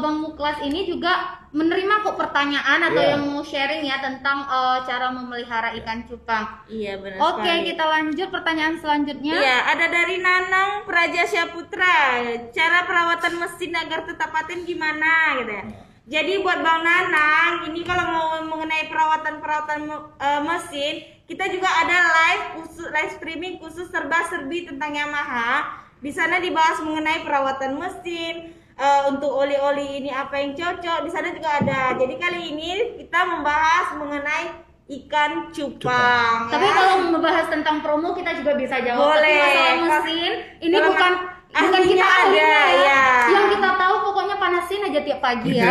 Bang Muklas ini juga menerima kok pertanyaan atau Iya. yang mau sharing ya tentang cara memelihara ikan cupang. Iya, benar Oke, sekali. kita lanjut pertanyaan selanjutnya. Iya, ada dari Nanang Praja Syaputra. Cara perawatan mesin agar tetap paten gimana gitu ya. Jadi buat Bang Nanang, ini kalau mau mengenai perawatan mesin, kita juga ada live streaming khusus serba-serbi tentang Yamaha. Di sana dibahas mengenai perawatan mesin, untuk oli-oli ini apa yang cocok. Di sana juga ada. Jadi kali ini kita membahas mengenai ikan cupang. Tapi ya. kalau membahas tentang promo kita juga bisa jawab. Boleh. Tapi masalah mesin ini Kalau bukan ahlinya kita ahlinya ada, ya. ya. Yang kita tahu pokoknya panasin aja tiap pagi ya.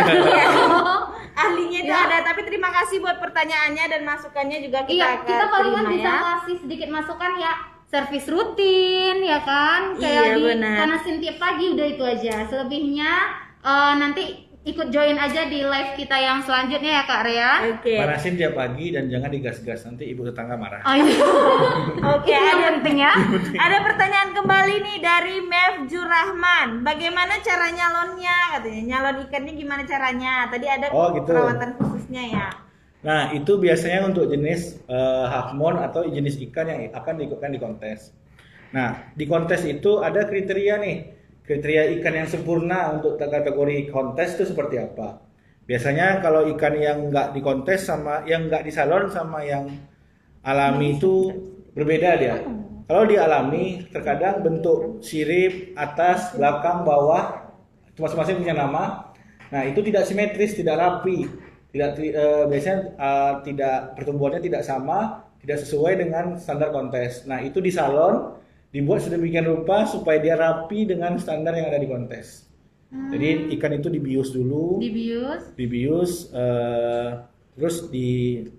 Ahlinya itu Ya. ada, tapi terima kasih buat pertanyaannya dan masukannya juga kita Iya, akan kita palingan terima bisa ya. kasih sedikit masukan ya. Servis rutin ya kan, kayak Iya, di benar. panasin tiap pagi udah itu aja. Selebihnya nanti ikut join aja di live kita yang selanjutnya ya Kak Rea. Oke. Panasin tiap pagi dan jangan digas-gas, nanti ibu tetangga marah. Oh, iya. Oke, Itu yang ada penting ya. ada pertanyaan kembali nih dari Mevjur Rahman. Bagaimana cara nyalonnya? Katanya nyalon ikannya gimana caranya? Tadi ada Oh, gitu. perawatan khususnya ya. Nah, itu biasanya untuk jenis hakmon atau jenis ikan yang akan diikutkan di kontes. Nah, di kontes itu ada kriteria nih. Kriteria ikan yang sempurna untuk kategori kontes itu seperti apa? Biasanya kalau ikan yang nggak di kontes sama yang nggak di salon sama yang alami itu berbeda dia. Kalau di alami terkadang bentuk sirip, atas, belakang, bawah itu masing-masing punya nama. Nah, itu tidak simetris, tidak rapi. Biasanya tidak pertumbuhannya tidak sama, tidak sesuai dengan standar kontes. Nah, itu di salon dibuat sedemikian rupa supaya dia rapi dengan standar yang ada di kontes. Jadi ikan itu dibius dulu, Dibius, terus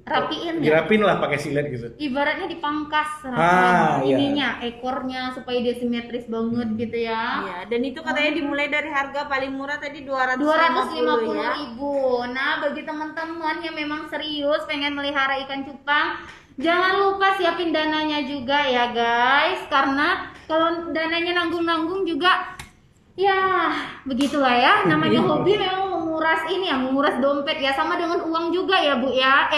rapiin ya. dirapin lah pakai silet gitu. Ibaratnya dipangkas Iya. ininya, ekornya supaya dia simetris banget gitu ya. Iya, dan itu katanya dimulai dari harga paling murah tadi 250 250 ya. ribu. Nah, bagi teman-teman yang memang serius pengen melihara ikan cupang, jangan lupa siapin dananya juga ya guys, karena kalau dananya nanggung-nanggung juga ya begitulah ya, namanya hobi memang menguras dompet ya, sama dengan uang juga ya Bu ya.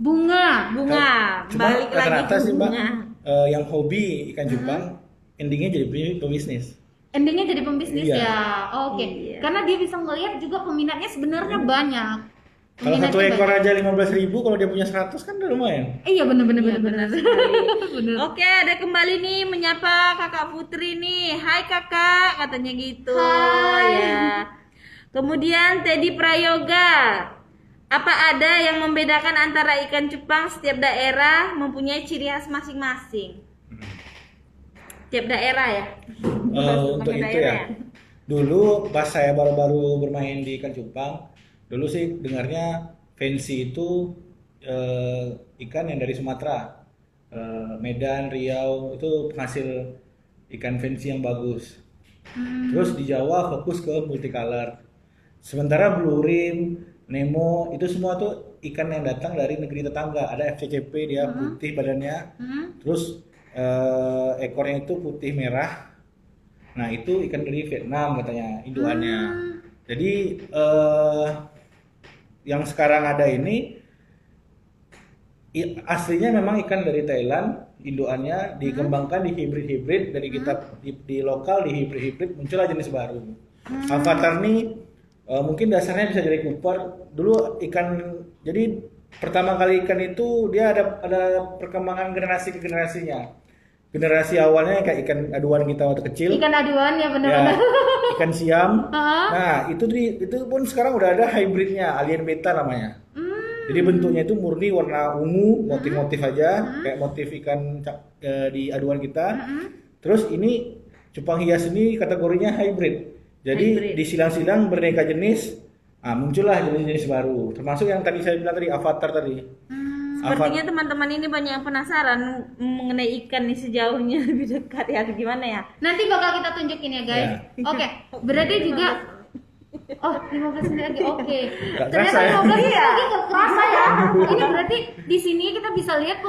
Bunga. Bunga, Cuma balik lagi rata-rata ke sih Mbak, bunga. yang hobi ikan cupang endingnya jadi pebisnis. Endingnya jadi pembisnis Iya. ya. Oke. Iya. Karena dia bisa melihat juga peminatnya sebenarnya banyak. Kalau Peminatnya satu ekor banyak. aja 15.000, kalau dia punya 100 kan udah lumayan. Iya benar. Sekali. Oke, ada kembali nih menyapa Kakak Putri nih. Hai Kakak, katanya gitu. Hai. Ya. Kemudian Teddy Prayoga. Apa ada yang membedakan antara ikan cupang setiap daerah mempunyai ciri khas masing-masing? Tiap daerah ya. Untuk Pakai itu daerah ya. Dulu pas saya baru-baru bermain di ikan cupang, dulu sih dengarnya fancy itu ikan yang dari Sumatera, Medan, Riau itu penghasil ikan fancy yang bagus. Terus di Jawa fokus ke multicolor. Sementara Blue Rim, Nemo itu semua tuh ikan yang datang dari negeri tetangga. Ada FCCP, dia putih badannya, terus ekornya itu putih merah. Nah itu ikan dari Vietnam katanya induannya. Jadi yang sekarang ada ini aslinya memang ikan dari Thailand, induannya dikembangkan di hibrid dari kita di lokal di hibrid muncullah jenis baru. Avatar nih mungkin dasarnya bisa dari Cooper. Dulu ikan, jadi pertama kali ikan itu dia ada perkembangan generasi ke generasinya. Generasi awalnya kayak ikan aduan kita waktu kecil. Ikan aduan ya Ya, benar-benar. ikan siam. Nah, itu pun sekarang udah ada hybridnya, alien beta namanya. Jadi bentuknya itu murni warna ungu, motif-motif aja, kayak motif ikan di aduan kita. Terus ini cupang hias ini kategorinya hybrid. Jadi disilang-silang beraneka jenis, muncullah jenis-jenis baru. Termasuk yang tadi saya bilang tadi, avatar tadi. Sepertinya teman-teman ini banyak yang penasaran mengenai ikan nih sejauhnya lebih dekat ya, gimana ya? Nanti bakal kita tunjukin ya guys. Oke, berarti juga 15 menit lagi. Oke. Nggak Ternyata kerasa ya? 15 menit lagi nggak kerasa ya. Ini berarti di sini kita bisa lihat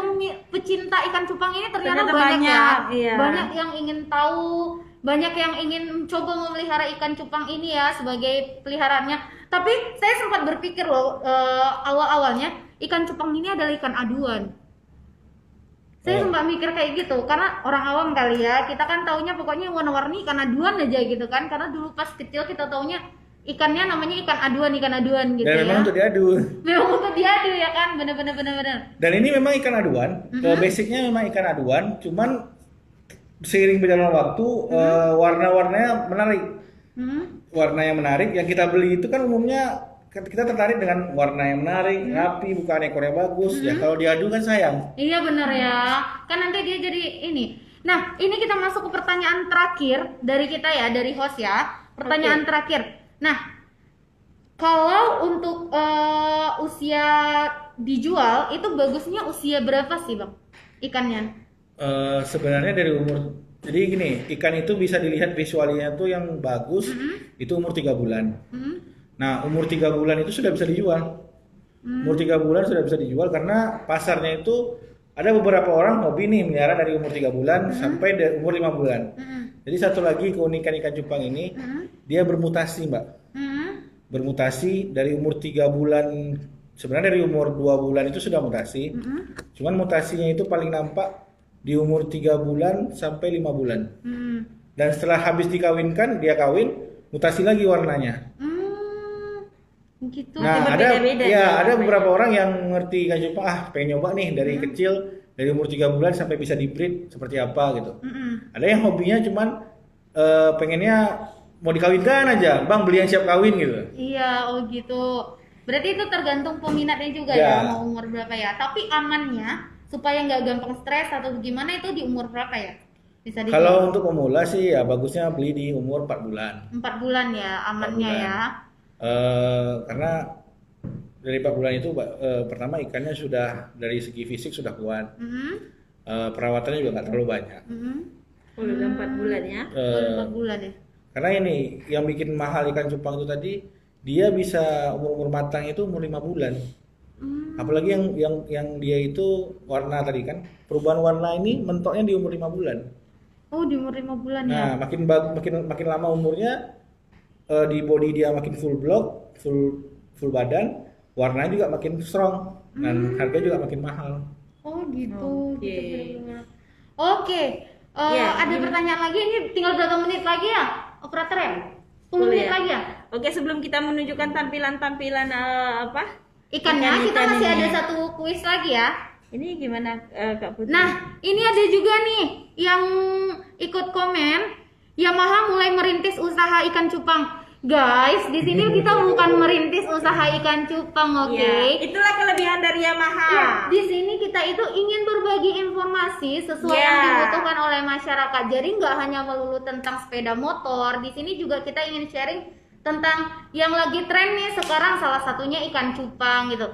pecinta ikan cupang ini ternyata Ternyata banyak ya. banyak, iya. Banyak yang ingin tahu, banyak yang ingin coba memelihara ikan cupang ini ya sebagai peliharaannya. Tapi saya sempat berpikir loh awal-awalnya ikan cupang ini adalah ikan aduan. Saya sempat mikir kayak gitu karena orang awam kali ya, kita kan taunya pokoknya warna-warni ikan aduan aja gitu kan, karena dulu pas kecil kita taunya ikannya namanya ikan aduan gitu. Dan ya. memang untuk diadu. Memang untuk diadu ya kan, bener. Dan ini memang ikan aduan, basicnya memang ikan aduan, cuman seiring berjalan waktu warna-warnanya menarik. Warna yang menarik yang kita beli itu kan umumnya kita tertarik dengan warna yang menarik, rapi, bukan ekornya bagus. Ya kalau diadu kan sayang. Iya bener ya, kan nanti dia jadi ini. Nah ini kita masuk ke pertanyaan terakhir dari kita ya, dari host ya. Pertanyaan terakhir. Nah kalau untuk usia dijual itu bagusnya usia berapa sih bang ikannya? Sebenarnya dari umur, jadi gini, ikan itu bisa dilihat visualnya tuh yang bagus itu umur 3 bulan. Nah umur 3 bulan itu sudah bisa dijual. Umur 3 bulan sudah bisa dijual karena pasarnya itu ada beberapa orang hobi nih melihara dari umur 3 bulan sampai umur 5 bulan. Jadi satu lagi keunikan ikan cupang ini, dia bermutasi mbak. Bermutasi dari umur 3 bulan, sebenarnya dari umur 2 bulan itu sudah mutasi. Cuman mutasinya itu paling nampak di umur 3 bulan sampai 5 bulan. Dan setelah habis dikawinkan, dia kawin, mutasi lagi warnanya. Gitu. Nah, berbeda-beda ada beberapa orang yang ngerti ikan cupang, pengen nyoba nih dari kecil, dari umur 3 bulan sampai bisa di-breed seperti apa gitu. Ada yang hobinya cuman pengennya mau dikawinkan aja, bang beli yang siap kawin gitu. Iya, oh gitu. Berarti itu tergantung peminatnya juga Ya. ya, mau umur berapa ya. Tapi amannya supaya nggak gampang stres atau gimana itu di umur berapa ya? Bisa dijual. Kalau untuk pemula sih ya bagusnya beli di umur 4 bulan. 4 bulan ya amannya 4 bulan. ya. Karena dari 4 bulan itu pertama ikannya sudah dari segi fisik sudah kuat. Perawatannya juga nggak terlalu banyak. Kalau udah 4 bulan ya. Baru 4 bulan ya. Karena ini yang bikin mahal ikan cupang itu tadi, dia bisa umur matang itu umur 5 bulan. Apalagi yang dia itu warna tadi kan, perubahan warna ini mentoknya di umur 5 bulan. Oh, di umur 5 bulan ya. Nah, makin lama umurnya, di body dia makin full block, full badan, warnanya juga makin strong dan harga juga makin mahal. Oh, gitu. Oke. Gitu. Oke. Ya, Ada pertanyaan lagi, ini tinggal berapa menit lagi ya, operator ya? 10 menit ya. lagi ya? Oke, sebelum kita menunjukkan tampilan-tampilan apa? Ikannya, kita Ikan masih ini. ada satu kuis lagi ya. Ini gimana Kak Putri? Nah, ini ada juga nih yang ikut komen, Yamaha mulai merintis usaha ikan cupang. Guys, di sini kita bukan merintis usaha ikan cupang, oke? Ya, itulah kelebihan dari Yamaha. Ya, di sini kita itu ingin berbagi informasi sesuai Ya. yang dibutuhkan oleh masyarakat. Jadi nggak hanya melulu tentang sepeda motor. Di sini juga kita ingin sharing tentang yang lagi tren nih sekarang, salah satunya ikan cupang gitu.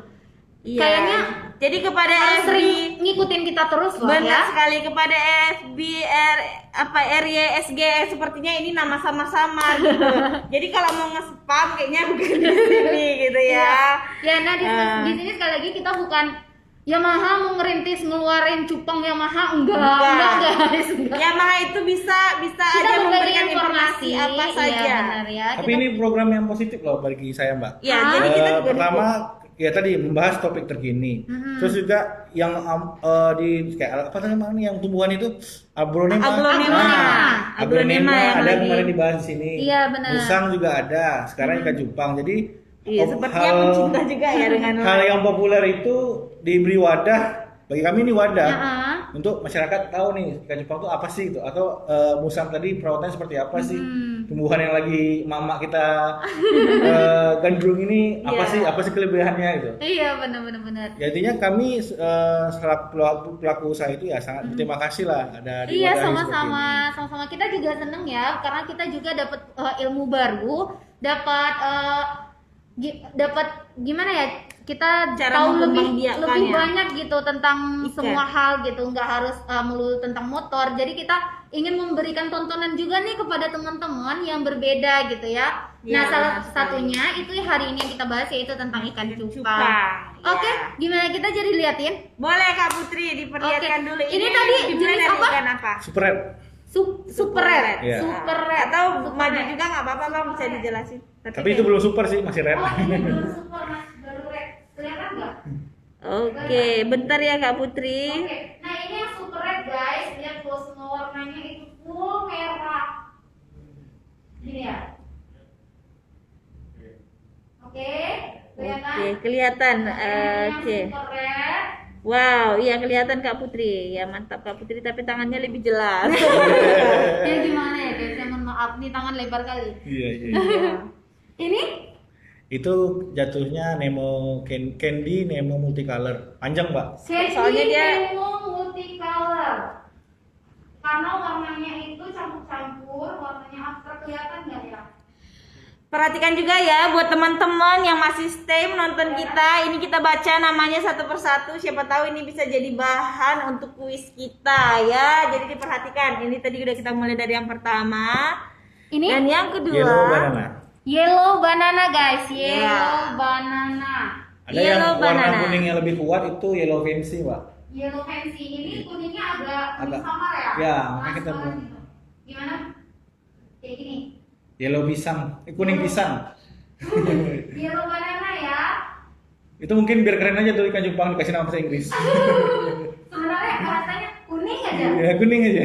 Iya. Kayaknya jadi kepada harus FB sering ngikutin kita terus loh benar ya. sekali, kepada FB RYSG sepertinya ini nama sama-sama gitu. Jadi kalau mau nge-spam kayaknya bukan di sini gitu ya. Ya, nah di sini sekali lagi kita bukan Yamaha mau ngerintis ngeluarin cupang Yamaha, enggak guys. Enggak. Yamaha itu bisa Kita aja berbagi memberikan informasi apa iya, saja. benar ya. Tapi ini program yang positif loh bagi saya, Mbak. Ya, jadi kita juga Pertama, ya tadi membahas topik terkini. Terus juga yang di kayak apa namanya yang tumbuhan itu aglonema. Aglonema yang ada lagi. kemarin dibahas di sini. Iya, benar. Musang juga ada. Sekarang ikan cupang. Jadi Iya, sepertinya pencinta juga ya dengan hal yang populer itu diberi wadah. Bagi kami ini wadah untuk masyarakat tahu nih ikan cupang itu apa sih gitu, atau musang tadi perawatannya seperti apa sih, tumbuhan yang lagi mama kita gandrung ini apa sih kelebihannya gitu. Iya, benar. Ya, intinya kami selaku pelaku usaha itu ya sangat berterima kasih lah ada Iya, diwadahi sama-sama kita juga seneng ya, karena kita juga dapat ilmu baru, dapat gimana ya, kita Cara tahu mengembangbiakannya. lebih banyak gitu tentang Ikan. semua hal gitu, nggak harus melulu tentang motor. Jadi kita ingin memberikan tontonan juga nih kepada teman-teman yang berbeda gitu ya. Ya, Nah, salah benar sekali. satunya itu hari ini yang kita bahas yaitu tentang ikan cupang. cupang. Oke, Ya. gimana kita jadi liatin? Boleh Kak Putri diperlihatkan Oke. dulu. Ini tadi gimana jenis dari apa? ikan apa? Super Red. Super red, Iya. super red. Atau Super maju red. juga nggak apa-apa Bang, bisa dijelasin. Tapi itu belum super sih, masih red. Oh, ini baru super, Mas, baru red. Kelihatan nggak? Oke, bentar ya Kak Putri. Oke, nah ini yang super red guys, lihat tuh semua warnanya itu full merah. Gini ya. Oke, kelihatan? Oke, kelihatan. Nah, ini Oke. yang super red. Wow, iya kelihatan Kak Putri. Ya mantap Kak Putri, tapi tangannya lebih jelas. Ya gimana ya guys, ya mohon maaf nih tangan lebar kali. Iya. Ini Itu jatuhnya Nemo Candy Nemo Multicolor. Panjang, Mbak. Soalnya dia- Nemo multicolor. Karena warnanya itu campur-campur, warnanya abstrak, kelihatan nggak ya? Perhatikan juga ya buat teman-teman yang masih stay menonton kita. Ini kita baca namanya satu persatu. Siapa tahu ini bisa jadi bahan untuk kuis kita ya. Jadi diperhatikan. Ini tadi udah kita mulai dari yang pertama. Ini Dan yang kedua. Yellow banana. yellow banana guys, yellow Ya. banana. Ada Yellow yang warna banana. kuning yang lebih kuat itu yellow fancy, Mbak. Yellow fancy ini kuningnya agak Agak- samar ya? ya, makanya kita Transparan bilang. gitu. Gimana? Kayak gini. Yellow pisang, kuning pisang. Yellow banana ya. Itu mungkin biar keren aja tuh ikan cupang dikasih nama bahasa Inggris. Sebenarnya bahasanya kuning aja. Ya, kuning aja.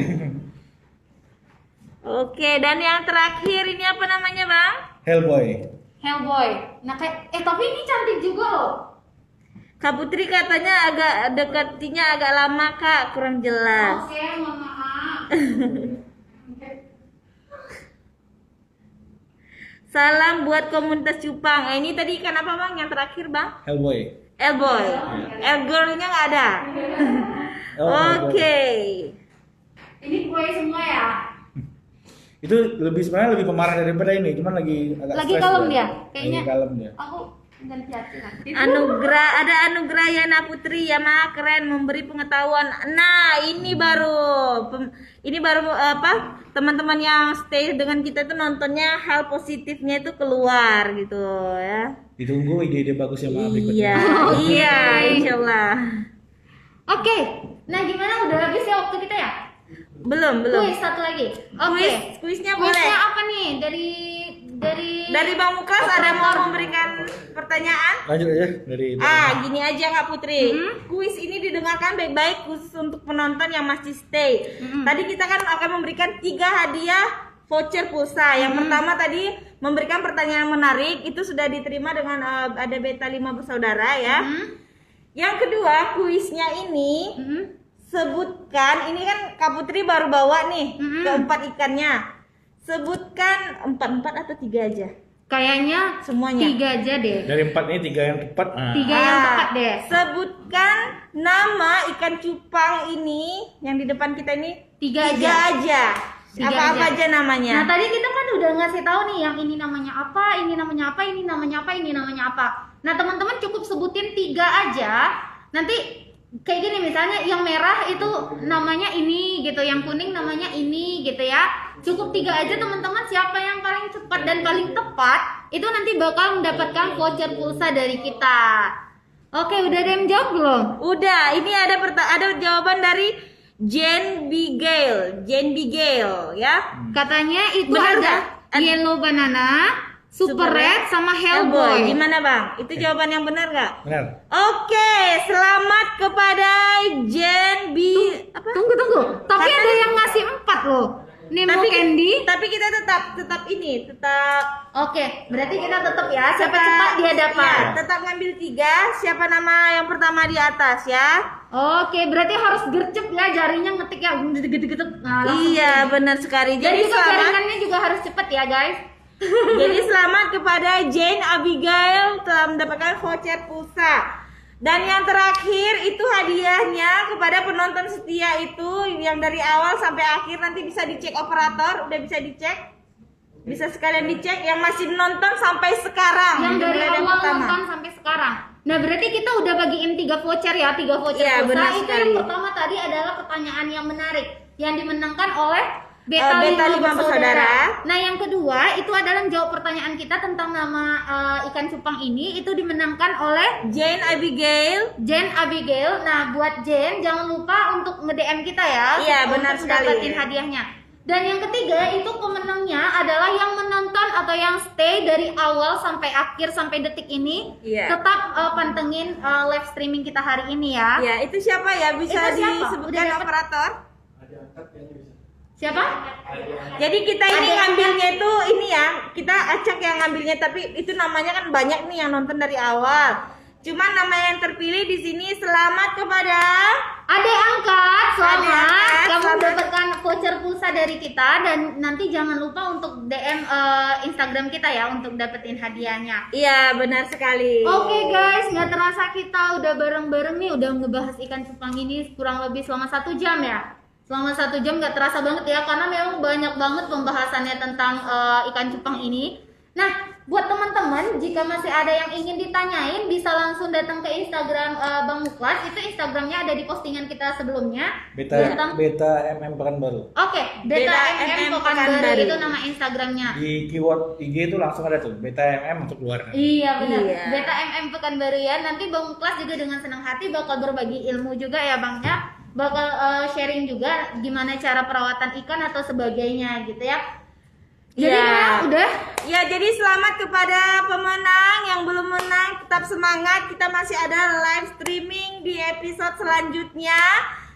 Oke, dan yang terakhir ini apa namanya Bang? Hellboy. Hellboy. Nah kayak tapi ini cantik juga loh. Kak Putri katanya agak dekatinya agak lama Kak, kurang jelas. Oke, mohon maaf. Oke. Salam buat komunitas cupang. Ini tadi ikan apa Bang? Yang terakhir Bang? Hellboy. Elboy. Elgirlnya nggak ada. Oh, Oke. Ini kue semua ya. Itu sebenarnya lebih pemarah daripada ini, cuman lagi agak Lagi stres kalem dia, kayaknya. Lagi kalem dia. Aku ganti hati kan. Anugerah Yana Putri ya mah keren memberi pengetahuan. Nah ini baru apa teman-teman yang stay dengan kita itu nontonnya hal positifnya itu keluar gitu ya. Ditunggu ide-ide bagus ya Mak berikutnya. Iya iya insyaallah. Oke. Nah, gimana udah habis ya waktu kita ya? Belum Kuis satu lagi. Oke. Kuisnya boleh. Kuisnya apa nih? Dari Dari Bang Muklas ada mau memberikan pertanyaan? Lanjut aja dari Gini aja Kak Putri. Kuis ini didengarkan baik-baik khusus untuk penonton yang masih stay. Tadi kita kan akan memberikan 3 hadiah voucher pulsa. Yang pertama tadi memberikan pertanyaan menarik, itu sudah diterima dengan ada Beta 5 bersaudara ya. Yang kedua, kuisnya ini sebutkan, ini kan Kak Putri baru bawa nih keempat ikannya. Sebutkan 4 atau 3 aja? Kayaknya Semuanya. 3 aja deh. Dari 4 ini 3 yang tepat. 3 yang tepat deh. Sebutkan nama ikan cupang ini yang di depan kita ini 3 aja. Tiga Apa-apa aja namanya. Nah, tadi kita kan udah ngasih tahu nih yang ini namanya apa, ini namanya apa, ini namanya apa, ini namanya apa. Nah, teman-teman cukup sebutin 3 aja. Nanti kayak gini misalnya yang merah itu namanya ini gitu, yang kuning namanya ini gitu ya. Cukup 3 aja teman-teman, siapa yang paling cepat dan paling tepat itu nanti bakal mendapatkan voucher pulsa dari kita. Oke, udah ada yang jawab belum? Udah, ini ada jawaban dari Jane Bigale ya. Katanya itu Benar ada nggak? yellow banana, super red sama Hellboy. Gimana Bang? Itu jawaban yang benar nggak? Benar. Oke, selamat kepada Jane apa? Tunggu. Tapi Katanya- ada yang ngasih 4 loh. Nemo Candy. Tapi kita tetap Oke, berarti kita tetap ya. Siapa cepat dia dapat. Ya, tetap ngambil 3. Siapa nama yang pertama di atas ya? Oke, berarti harus gercep ya jarinya ngetik ya. Gitu. Nah, langsung. Iya, benar sekali. Dan Jadi juga selamat. jaringannya juga harus cepet ya, guys. Jadi selamat kepada Jane Abigail telah mendapatkan voucher pulsa. Dan yang terakhir itu hadiahnya kepada penonton setia itu yang dari awal sampai akhir, nanti bisa dicek operator, udah bisa dicek. Bisa sekalian dicek yang masih nonton sampai sekarang. Yang dari mulai awal pertama. nonton sampai sekarang. Nah, berarti kita udah bagiin 3 voucher ya, 3 voucher Iya, pulsa. benar Itu sekali. yang pertama tadi adalah pertanyaan yang menarik yang dimenangkan oleh Beta Beta 5 5 bersaudara. Nah, yang kedua itu adalah jawab pertanyaan kita tentang nama ikan cupang ini, itu dimenangkan oleh Jane Abigail. Nah, buat Jane jangan lupa untuk nge-DM kita ya. Iya, benar untuk sekali. dapetin hadiahnya. Dan yang ketiga itu pemenangnya adalah yang menonton atau yang stay dari awal sampai akhir sampai detik ini. Iya. Tetap pantengin live streaming kita hari ini ya. Ya, itu siapa ya? Bisa Itu siapa? disebutkan Udah dapet? operator? Siapa? Jadi kita ini Ada- ngambilnya itu ini ya, kita acak yang ngambilnya, tapi itu namanya kan banyak nih yang nonton dari awal. Cuman nama yang terpilih di sini selamat kepada Adek angkat, selamat. Adek angkat, Kamu selamat. mendapatkan voucher pulsa dari kita dan nanti jangan lupa untuk DM Instagram kita ya untuk dapetin hadiahnya. Iya, benar sekali. Oke guys, nggak terasa kita udah bareng-bareng nih, udah ngebahas ikan cupang ini kurang lebih selama 1 jam ya. Selama 1 jam nggak terasa banget ya, karena memang banyak banget pembahasannya tentang ikan cupang ini. Nah, buat teman-teman, jika masih ada yang ingin ditanyain, bisa langsung datang ke Instagram Bang Muklas. Itu Instagramnya ada di postingan kita sebelumnya. Beta MM Pekanbaru. Oke, Beta MM Pekanbaru itu nama Instagramnya. Di keyword IG itu langsung ada tuh Beta MM untuk keluar. Iya benar. Iya. Beta MM Pekanbaru ya. Nanti Bang Muklas juga dengan senang hati bakal berbagi ilmu juga ya Bang ya. Bakal sharing juga gimana cara perawatan ikan atau sebagainya gitu ya. Jadi Iya. ya, udah. Ya, jadi selamat kepada pemenang yang belum menang, tetap semangat. Kita masih ada live streaming di episode selanjutnya.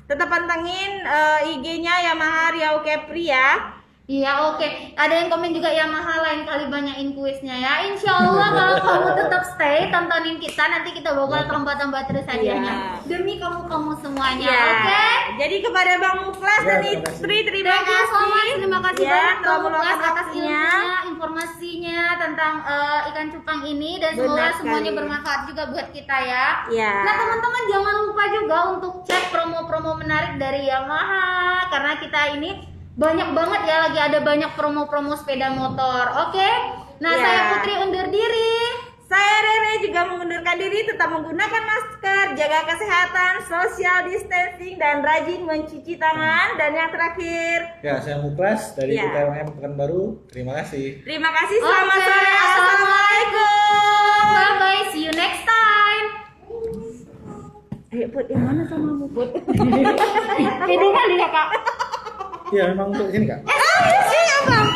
Tetap pantengin IG-nya Yamaha Riau Kepri ya. Iya, oke. Ada yang komen juga Yamaha, lain kali banyakin kuisnya ya. Insya Allah kalau kamu tetap stay tontonin kita, nanti kita bakal tambah-tambah terus hadiahnya. Demi kamu semuanya. Ya. Oke. Jadi kepada Bang Muklas Ya, dan terima kasih. Istri terima Thank you so kasih. much. Terima kasih Ya, banyak telah Bang Muklas meluangkan atas waktunya. ilmunya, informasinya tentang ikan cupang ini, dan semoga Benar semuanya sekali. bermanfaat juga buat kita ya. Ya. Nah teman-teman jangan lupa juga untuk cek promo-promo menarik dari Yamaha, karena kita ini banyak banget ya, lagi ada banyak promo-promo sepeda motor. Oke. Nah Ya. saya Putri undur diri. Saya Rere juga mengundurkan diri, tetap menggunakan masker, jaga kesehatan, social distancing, dan rajin mencuci tangan. Dan yang terakhir, Ya, saya Muklas dari Ya. PTLM Pekanbaru. Terima kasih. terima kasih, selamat Oke, sore, assalamualaikum. Bye bye, see you next time. Ayo Put, yang mana sama Bu Put? Hidungnya lihat kak. Ya, memang untuk sini Kak. Iya sih, Abang.